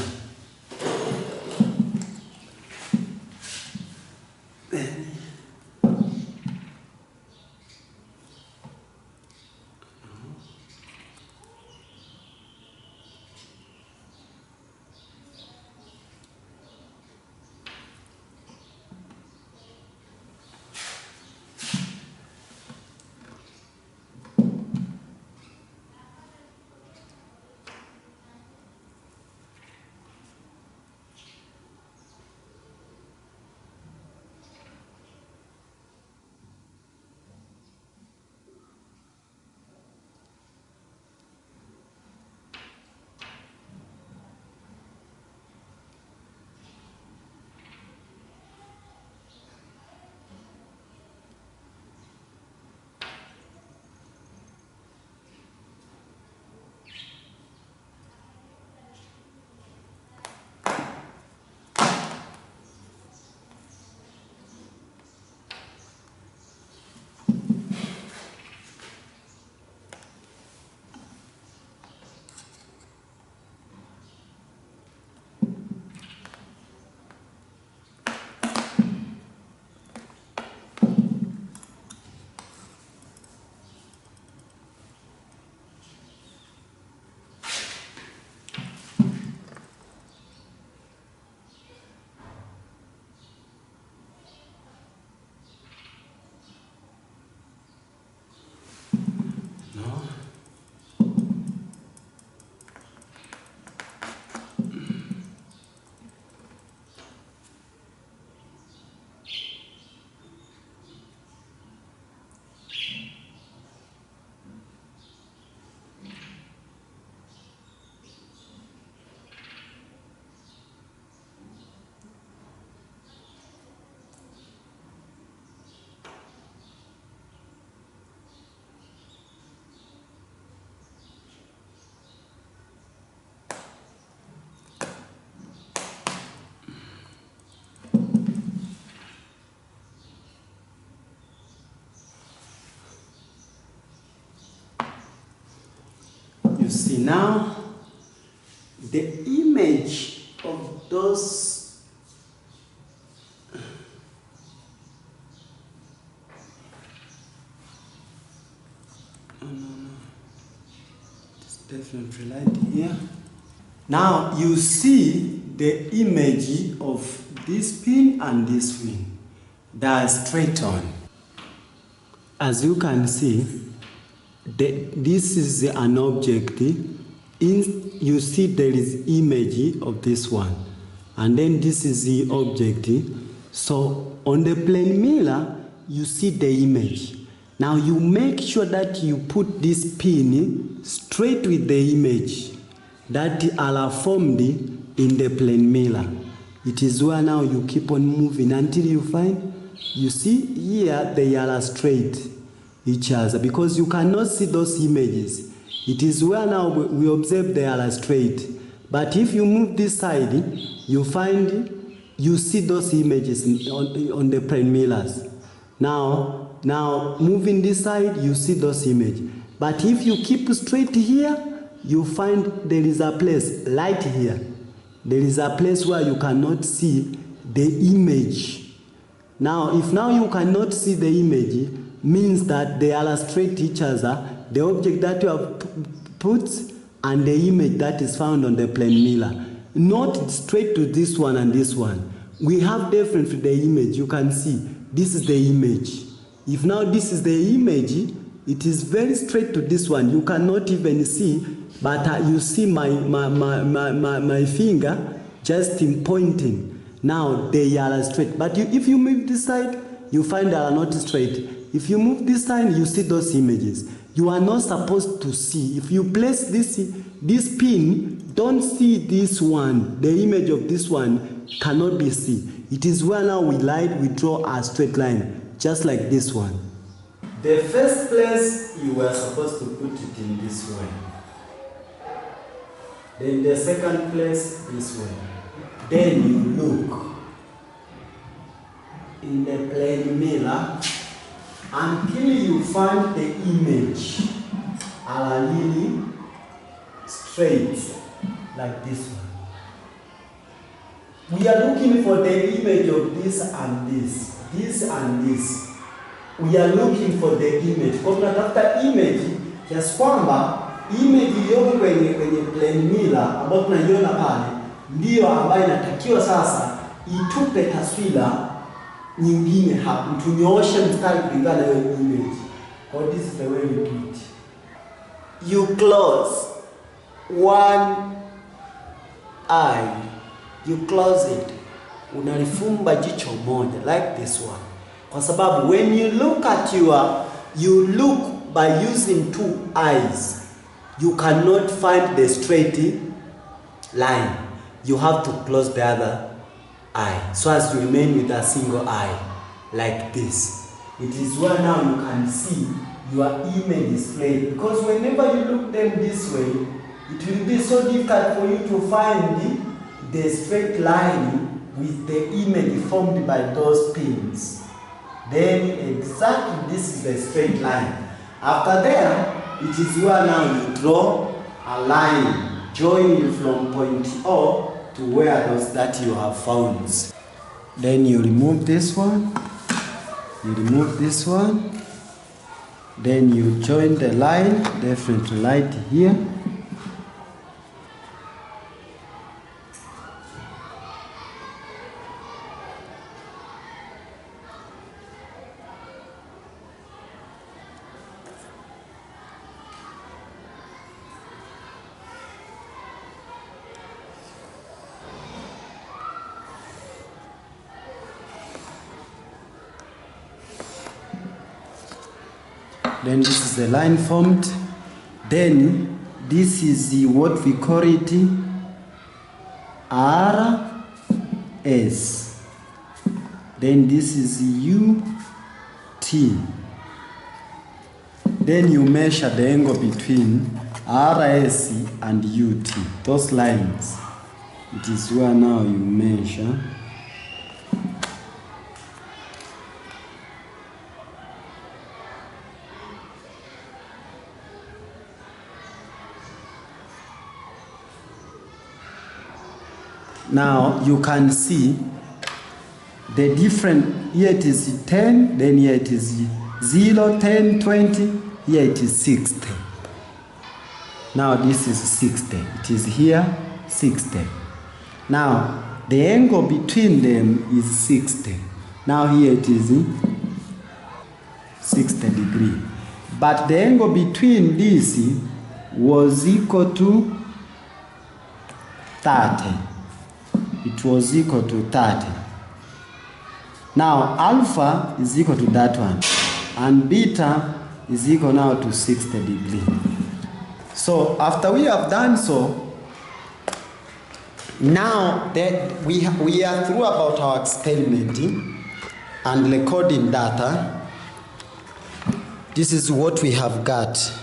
You see now, the image of those it's definitely right here. Now you see the image of this pin and this pin. They are straight on. As you can see, this is an object. You see there is image of this one, and then this is the object. So on the plane mirror, you see the image. Now you make sure that you put this pin straight with the image that are formed in the plane mirror. It is where now you keep on moving until you find, you see here they are straight each other, because you cannot see those images. It is where now we observe they are straight. But if you move this side, you find you see those images on the plane mirrors. Now moving this side, you see those images. But if you keep straight here, you find there is a place right here. There is a place where you cannot see the image. Now, if now you cannot see the image, means that they are straight each other, the object that you have put and the image that is found on the plane mirror. Not straight to this one and this one. We have different for the image. You can see this is the image. If now this is the image, it is very straight to this one. You cannot even see, but you see my finger just in pointing. Now they are straight. But if you move this side, you find they are not straight. If you move this side, you see those images. You are not supposed to see. If you place this pin, don't see this one. The image of this one cannot be seen. It is where now we draw a straight line, just like this one. The first place, you were supposed to put it in this way. Then the second place, this way. Then you look in the plane mirror until you find the image are really straight. like this one. We are looking for the image of this and this, this and this. We are looking for the image. Kwa tunatafuta image kiasi kwamba image iliyoko kwenye plane mirror ambayo tunaiona pale ndiyo ambayo inatakiwa sasa itupe taswira nyingine hapo. Tunyooshe mstari kulingana na hiyo image. This is the way we do it. You close one eye. You close it. Unalifumba jicho moja like this one. Kwa sababu when you look at you look by using two eyes. You cannot find the straight line. You have to close the other eye so as to remain with a single eye like this. It is where now you can see your image is straight, because whenever you look them this way, it will be so difficult for you to find the straight line with the image formed by those pins. Then exactly this is the straight line. After there, it is where now you draw a line joining from point O to where those that you have found. Then you remove this one. You remove this one. Then you join the line, different light here. Then this is the line formed. Then this is what we call it RS. Then this is UT. Then you measure the angle between RS and UT. Those lines. It is where now you measure. Now you can see the different, here it is 10, then here it is 0, 10, 20, here it is 60. Now this is 60, it is here 60. Now the angle between them is 60. Now here it is 60 degrees. But the angle between this was equal to 30. It was equal to 30. Now alpha is equal to that one, and beta is equal now to 60 degrees. So after we have done so, now that we are through about our experimenting and recording data, this is what we have got.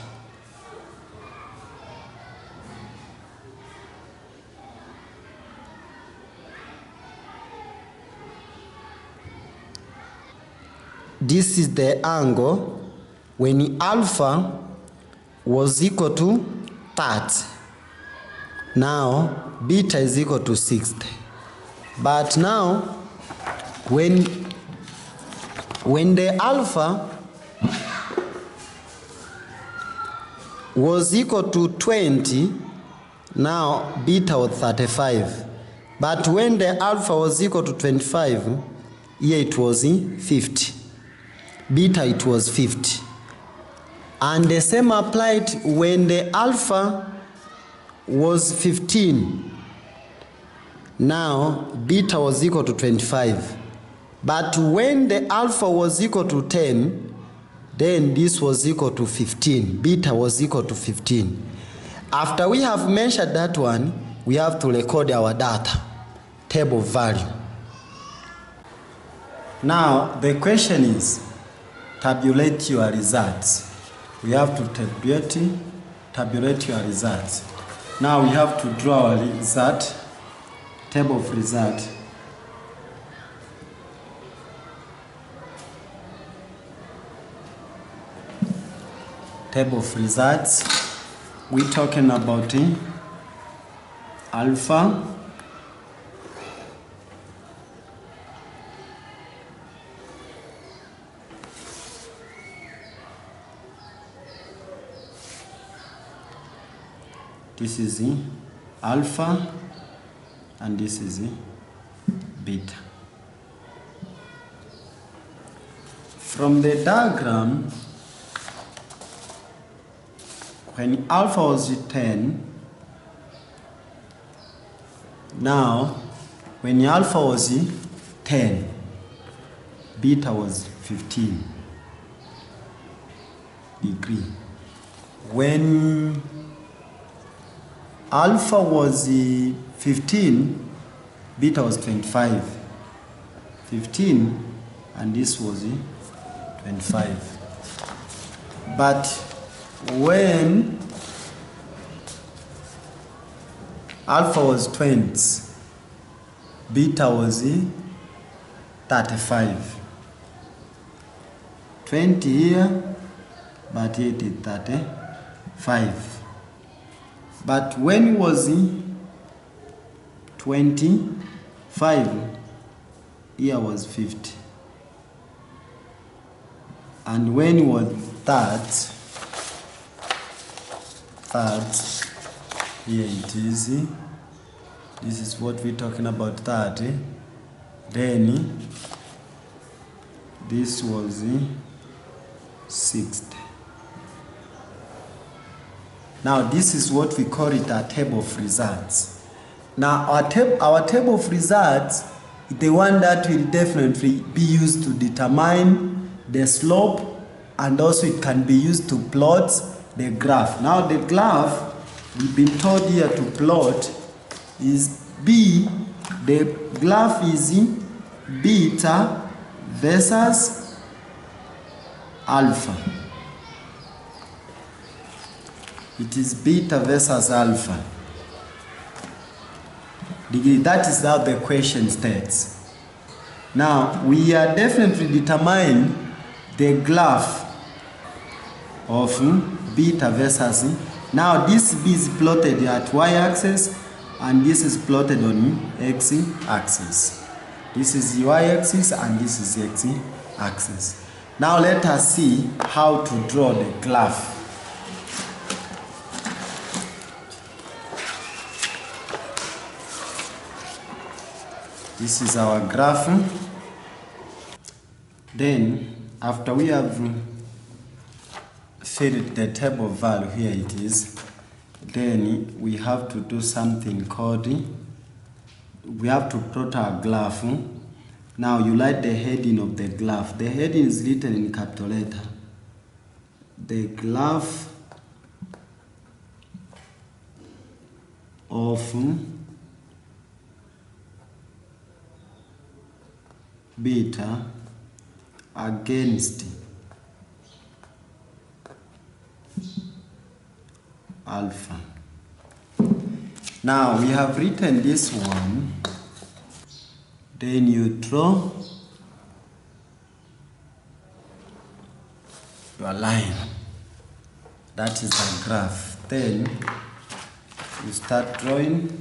This is the angle when alpha was equal to 30. Now beta is equal to 60. But now when the alpha was equal to 20, now beta was 35. But when the alpha was equal to 25, here it was 50. Beta it was 50. And the same applied when the alpha was 15. Now beta was equal to 25. But when the alpha was equal to 10, then this was equal to 15. Beta was equal to 15. After we have measured that one, we have to record our data, table value. Now the question is, tabulate your results. We have to tabulate your results. Now we have to draw our result, table of result. Table of results. We're talking about alpha this is the alpha and this is the beta. From the diagram, when alpha was 10, now when alpha was 10, beta was 15 degree. When alpha was 15, beta was 25. 15 and this was 25. But when alpha was 20, beta was 35. 20 here, but it is 35. But when it was 25, here was 50. And when it was that, here it is. This is what we're talking about, 30. Then this was 60. Now this is what we call it a table of results. Now our table of results is the one that will definitely be used to determine the slope, and also it can be used to plot the graph. Now the graph we've been told here to plot is B. The graph is beta versus alpha. It is beta versus alpha. That is how the question states. Now we are definitely determining the graph of beta versus. Now this B is plotted at y-axis and this is plotted on x-axis. This is the y-axis and this is the x-axis. Now let us see how to draw the graph. This is our graph. Then after we have filled the table value, here it is, then we have to do something called, we have to plot our graph. Now you write the heading of the graph. The heading is written in capital letter. The graph of beta against alpha. Now we have written this one. Then you draw your line. That is the graph. Then you start drawing.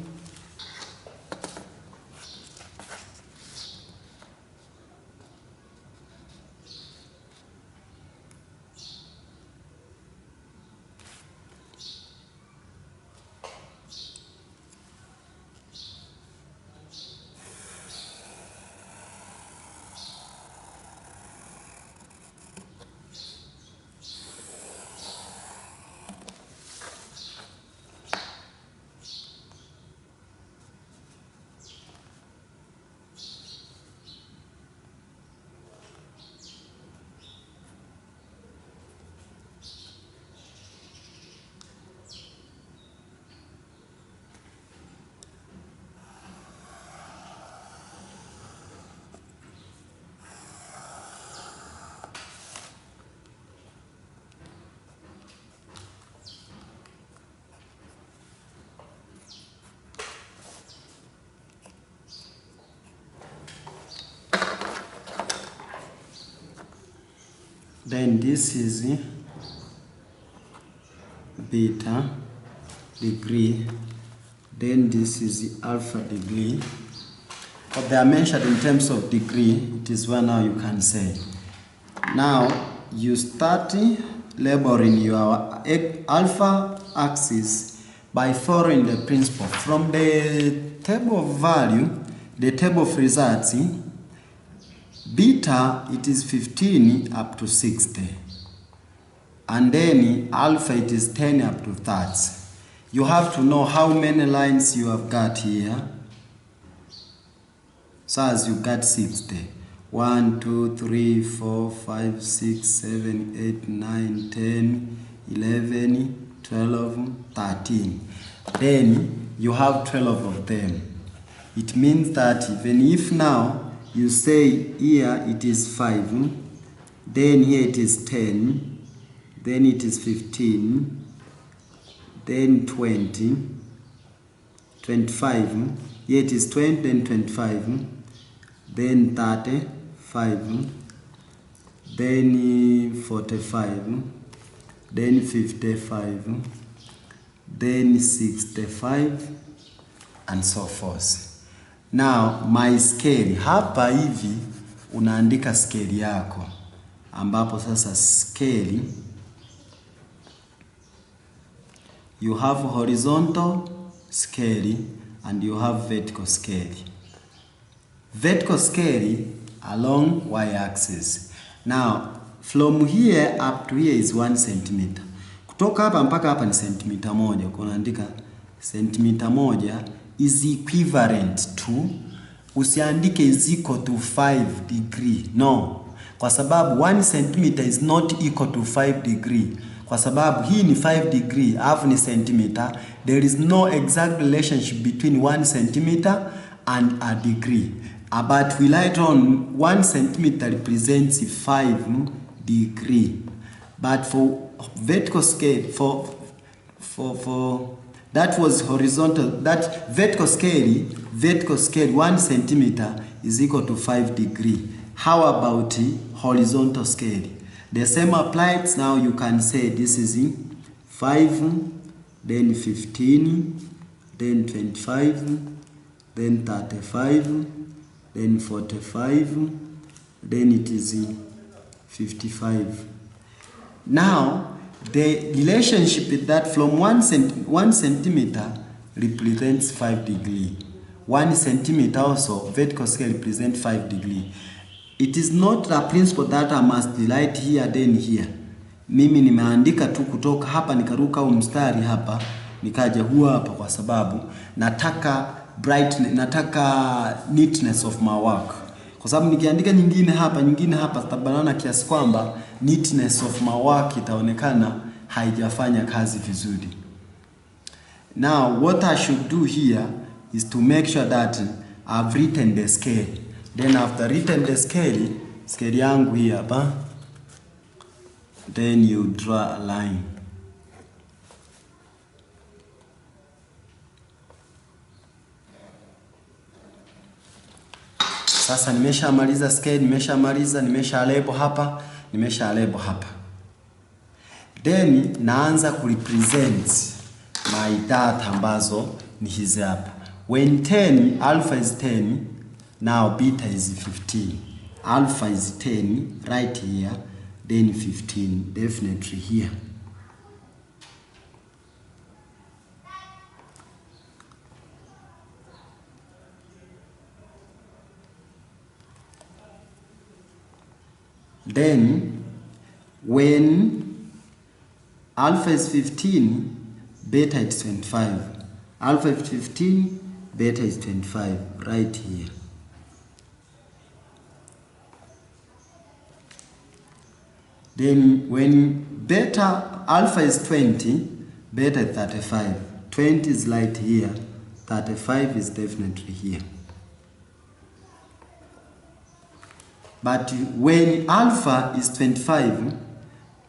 Then this is beta degree Then this is the alpha degree. But they are measured in terms of degree. It is where now you can say. Now you start labeling your alpha axis by following the principle. From the table of value, the table of results, beta it is 15 up to 60. And then alpha it is 10 up to 30. You have to know how many lines you have got here. So as you got 60. 1, 2, 3, 4, 5, 6, 7, 8, 9, 10, 11, 12, 13. Then you have 12 of them. It means that even if now you say here it is 5, then here it is 10, then it is 15, then 20, 25, here it is 20, then 25, then 35, then 45, then 55, then 65, and so forth. Now my scale, hapa hivi unaandika scale yako, ambapo sasa scale you have horizontal scale and you have vertical scale. Vertical scale along y-axis. Now from here up to here is 1 centimeter. Kutoka hapa mpaka hapa ni centimeter moja. Kunaandika centimeter moja is equivalent to, usiandike is equal to 5 degree. No. Kwa sababu 1 centimeter is not equal to 5 degree. Kwa sababu hii ni 5 degree, half ni centimeter. There is no exact relationship between 1 centimeter and a degree. But we later on 1 centimeter represents 5 degree. But for vertical scale, for that was horizontal, that vertical scale 1 centimeter is equal to 5 degree. How about horizontal scale? The same applies. Now you can say this is 5, then 15, then 25, then 35, then 45, then it is 55. Now the relationship is that from 1 centimeter represents 5 degree. 1 centimeter also, vertical scale represents 5 degree. It is not a principle that I must write here then here. Mimi nimeandika tu kutoka hapa nikaruka mstari hapa nikaja huwa hapa kwa sababu nataka brightness, nataka neatness of my work. Kwa sababu nikiandika nyingine hapa tabanana kiasi kwamba neatness of my work itaonekana haijafanya kazi vizuri. Now what I should do here is to make sure that I've written the scale. Then after written the scale yangu hii hapa, then you draw a line. Sasa nimeshamaliza scale, nimesha label hapa. Then naanza kurepresent my data ambazo ni hizi hapa. When 10, alpha is 10, now beta is 15. Alpha is 10 right here, then 15 definitely here. Then when alpha is 15, beta is 25. Alpha is 15, beta is 25 right here. Then when alpha is 20, beta is 35. 20 is right here, 35 is definitely here. But when alpha is 25,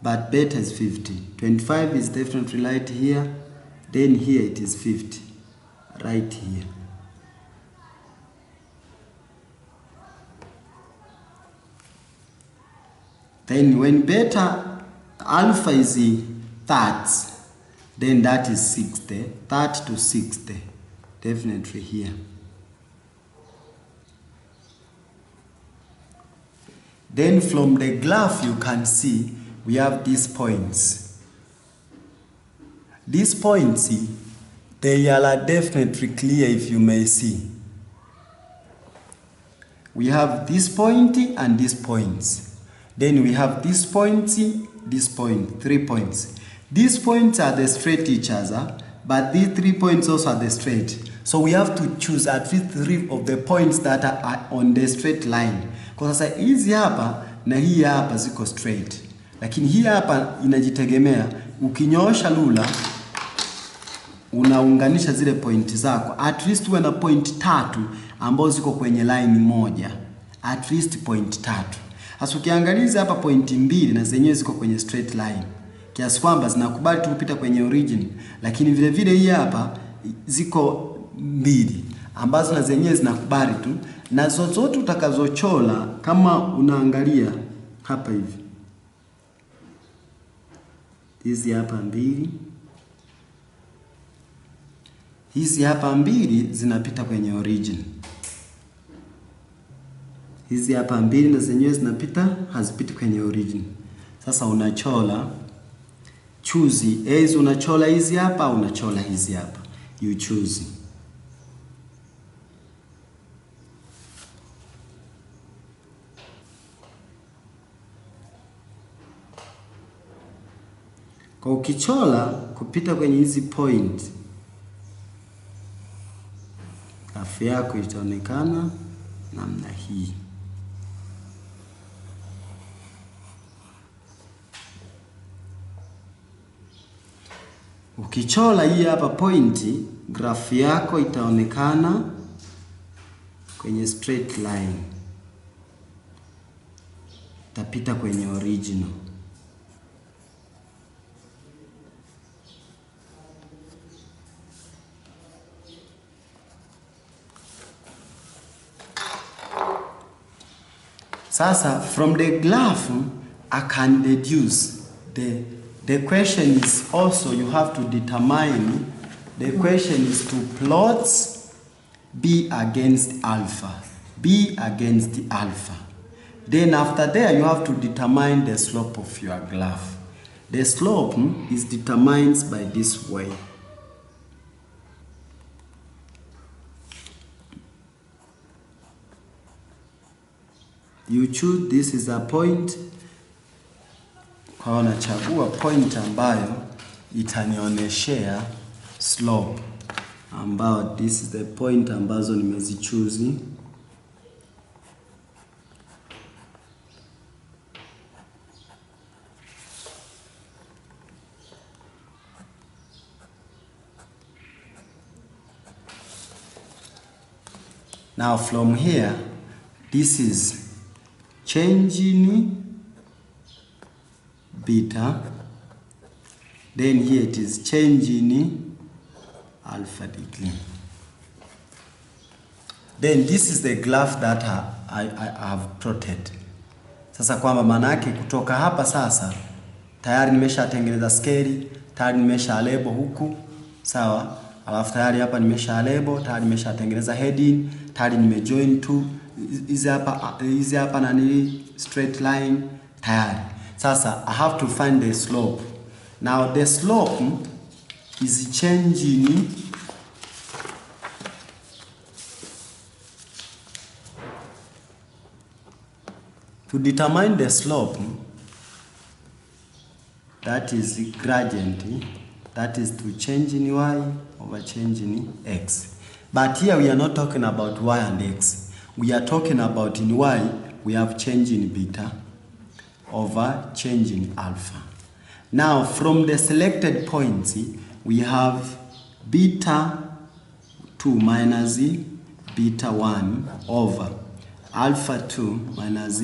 but beta is 50. 25 is definitely right here, then here it is 50, right here. Then when alpha is 30, then that is 60, 30 to 60. definitely here. Then from the graph you can see we have these points. These points, they are definitely clear if you may see. We have this point and these points. Then we have this point, 3 points. These points are the straight each other, but these 3 points also are the straight. So we have to choose at least 3 of the points that are on the straight line. Kwa sasa hizi hapa na hii hapa ziko straight. Lakini hii hapa inajitegemea. Ukinyoosha lula unaunganisha zile point zako. At least uwe na point 3 ambazo ziko kwenye line moja. At least point 3. Hasa ukiangaliza hapa point 2 na zenyewe ziko kwenye straight line. Kiasi kwamba zinakubali tu kupita kwenye origin. Lakini vile vile hii hapa ziko 2 ambazo na zenyewe zinakubali tu, na zozote utakazochola kama unaangalia hapa hivi. Hizi hapa 2. Hizi hapa 2 zinapita kwenye origin. Hizi hapa 2 na zenyewe zinapita, hazipiti kwenye origin. Sasa unachola, choose hizi, unachola hizi hapa, unachola hizi hapa. You choose. Kwa ukichola kupita kwenye hizi point, graph yako itaonekana namna hii. Ukichola hii hapa point, graph yako itaonekana kwenye straight line. Tapita kwenye original. Sasa from the graph I can deduce the question is also you have to determine, the question is to plot B against alpha. B against the alpha. Then after there you have to determine the slope of your graph. The slope is determined by this way. You choose, this is a point. Kwa nachagua point ambayo itanioneshea slope, ambao this is the point ambazo nimezichoose. Now from here, this is changing beta, then here it is changing alpha degree. Then this is the graph that I have plotted. Sasa kwamba manake kutoka hapa sasa tayari nimeshatengeneza scale, tayari nimesha label huku, sawa? Alafu tayari hapa nimesha label, tayari nimeshatengeneza heading, tayari nimejoin tu hizi hapa nani straight line tayari. Sasa I have to find the slope. Now the slope is changing to determine the slope, that is the gradient, that is to change in y over change in x. But here we are not talking about y and x. We are talking about in y we have change in beta over change in alpha. Now from the selected points we have beta 2 minus beta 1 over alpha 2 minus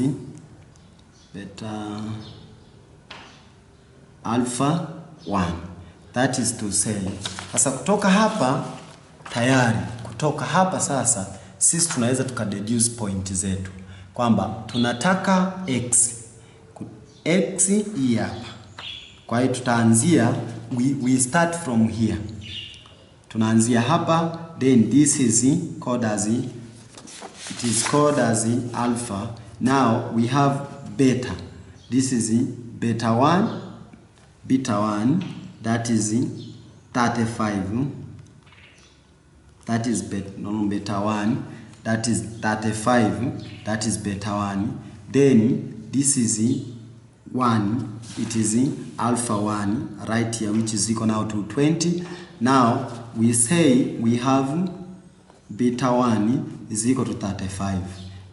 beta alpha 1. That is to say, sasa kutoka hapa tayari, kutoka hapa sasa sisi tunaweza tukadeduce point zetu kwamba tunataka x hii hapa. Kwa hiyo tutaanzia, we start from here. tunaanzia hapa, then this is called as alpha. Now we have beta. This is beta 1, that is 35. That is beta 1, that is 35, that is beta 1. Then this is 1, it is alpha 1 right here, which is equal now to 20. Now we say we have beta 1 is equal to 35.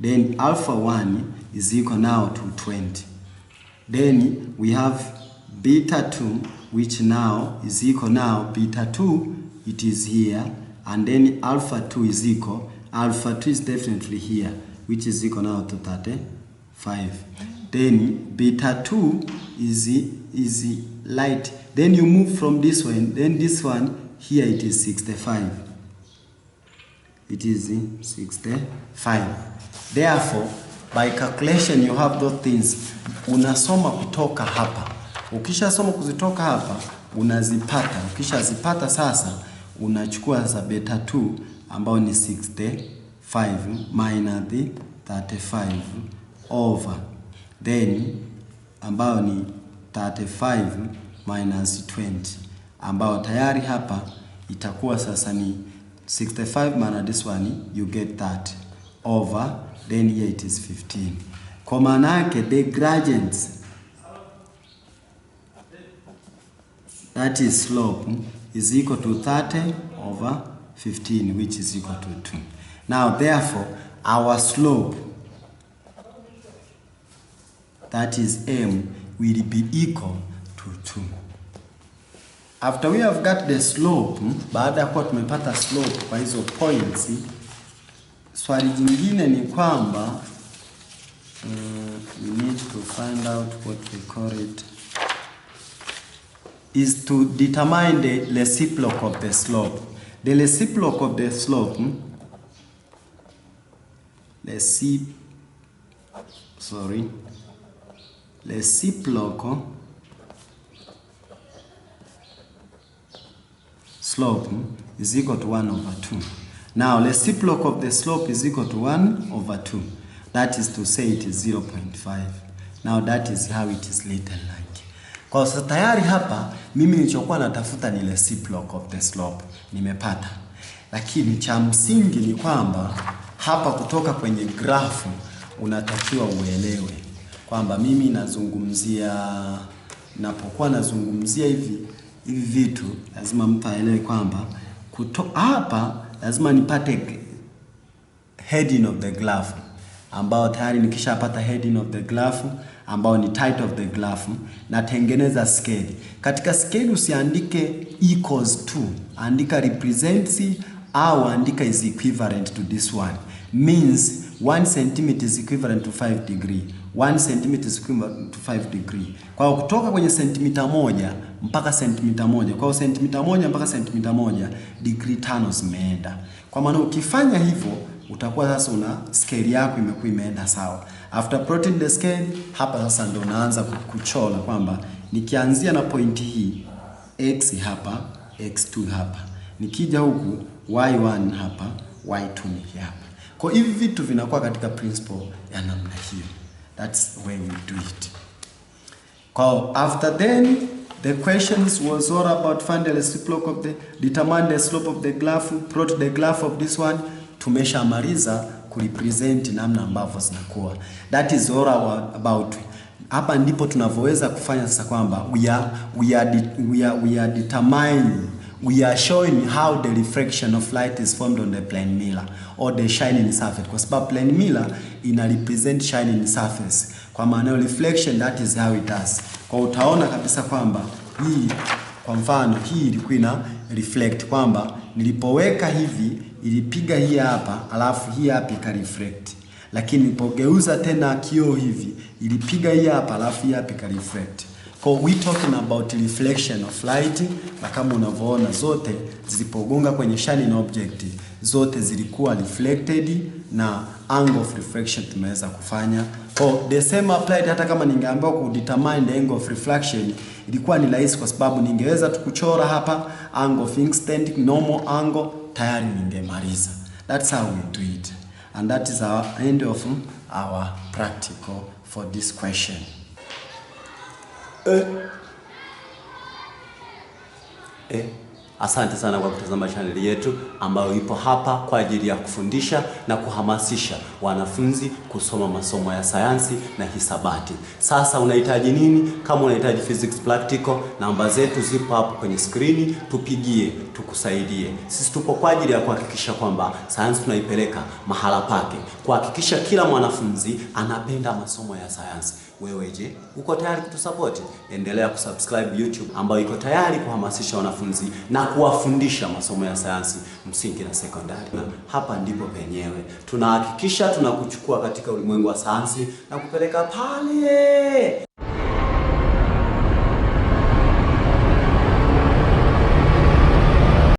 Then alpha 1 is equal now to 20. Then we have beta 2, which now is equal now, beta 2, it is here. And then alpha 2 is equal, alpha 2 is definitely here, which is equal now to 35. Then beta 2 is light. Then you move from this one, then this one, here it is 65. It is 65. Therefore, by calculation you have those things. Unasoma kutoka hapa. Ukisha soma kuzitoka hapa, unazipata. Ukisha zipata sasa, unachukua sasa beta 2 ambao ni 65 minus the 35 over then ambao ni 35 minus 20 ambao tayari hapa itakuwa sasa ni 65 minus this one, you get that over then here it is 15. Kwa maana yake the gradients, that is slope, is equal to 30 over 15, which is equal to 2. Now therefore our slope, that is m, will be equal to 2. After we have got the slope, baada ya kuwa tumepata slope kwa hizo points, swali jingine ni kwamba we need to find out what we call it, is to determine the reciprocal of the slope. The reciprocal of the slope, reciprocal slope is equal to 1 over 2. Now reciprocal of the slope is equal to 1 over 2. That is to say it is 0.5. Now that is how it is written like. Kwa sababu tayari hapa mimi nilichokuwa natafuta ni reciprocal of the slope. Nimepata. Lakini cha msingi ni kwamba hapa kutoka kwenye grafu unatakiwa uelewe kwamba mimi napokuwa nazungumzia hivi vitu lazima mtu aelewe kwamba hapa lazima nipate heading of the graph, ambao tayari nikishapata heading of the graph ambao ni title of the graph, na tengeneza scale. Katika scale usiandike equals to, andika represents au andika is equivalent to this one. Means 1 cm is equivalent to 5 degree. 1 cm is equivalent to 5 degree. Kwa kutoka kwenye sentimita moja mpaka sentimita moja, kwa sentimita moja mpaka sentimita moja, degree 5 zimeenda. Kwa maana ukifanya hivyo utakuwa sasa una scale yako imekuwa imeenda sawa. After plotting the scale, hapa sasa ndio unaanza kuchora kwamba nikianzia na pointi hii x hapa, x2 hapa, nikija huku y1 hapa, y2 ni hapa. Kwa hivi vitu vinakuwa katika principle ya namna hiyo. That's where we do it. After then, the questions was all about find the reciprocal of determine the slope of the graph, plot the graph of this one. Tumeshamaliza kurepresent namna ambavyo zinakuwa. That is all about. Hapa ndipo tunavyoweza kufanya sasa kwamba we are showing how the reflection of light is formed on the plane mirror or the shining surface. Kwa sababu plane mirror ina represent shining surface. Kwa maana reflection, that is how it does. Kwa utaona kabisa kwamba hii, kwa mfano hii ilikuwa ina reflect kwamba nilipoweka hivi ilipiga hii hapa alafu hii hapa ikareflect. Lakini nilipogeuza tena kioo hivi ilipiga hii hapa alafu hii hapa ikareflect. We talking about reflection of light, na kama unavyoona zote zilipogonga kwenye shining object zote zilikuwa reflected na angle of reflection tumeweza kufanya. The same applied hata kama ningeambiwa ku determine the angle of reflection ilikuwa ni rahisi kwa sababu ningeweza tukuchora hapa angle of incident, normal angle, tayari ningemaliza. That's how we do it. And that is our end of our practical for this question. Asante sana kwa kutazama channel yetu ambayo ipo hapa kwa ajili ya kufundisha na kuhamasisha wanafunzi kusoma masomo ya sayansi na hisabati. Sasa unahitaji nini? Kama unahitaji physics practical, namba zetu zipo hapo kwenye screen, tupigie, tukusaidie. Sisi tupo kwa ajili ya kuhakikisha kwamba sayansi tunaipeleka mahala pake, kuhakikisha kila mwanafunzi anapenda masomo ya sayansi. Wewe je, uko tayari kutusupport? Endelea kusubscribe YouTube ambayo iko tayari kuhamasisha wanafunzi na kuwafundisha masomo ya sayansi msingi na sekondari. Na hapa ndipo penyewe tunahakikisha tunakuchukua katika ulimwengu wa sayansi na kupeleka pale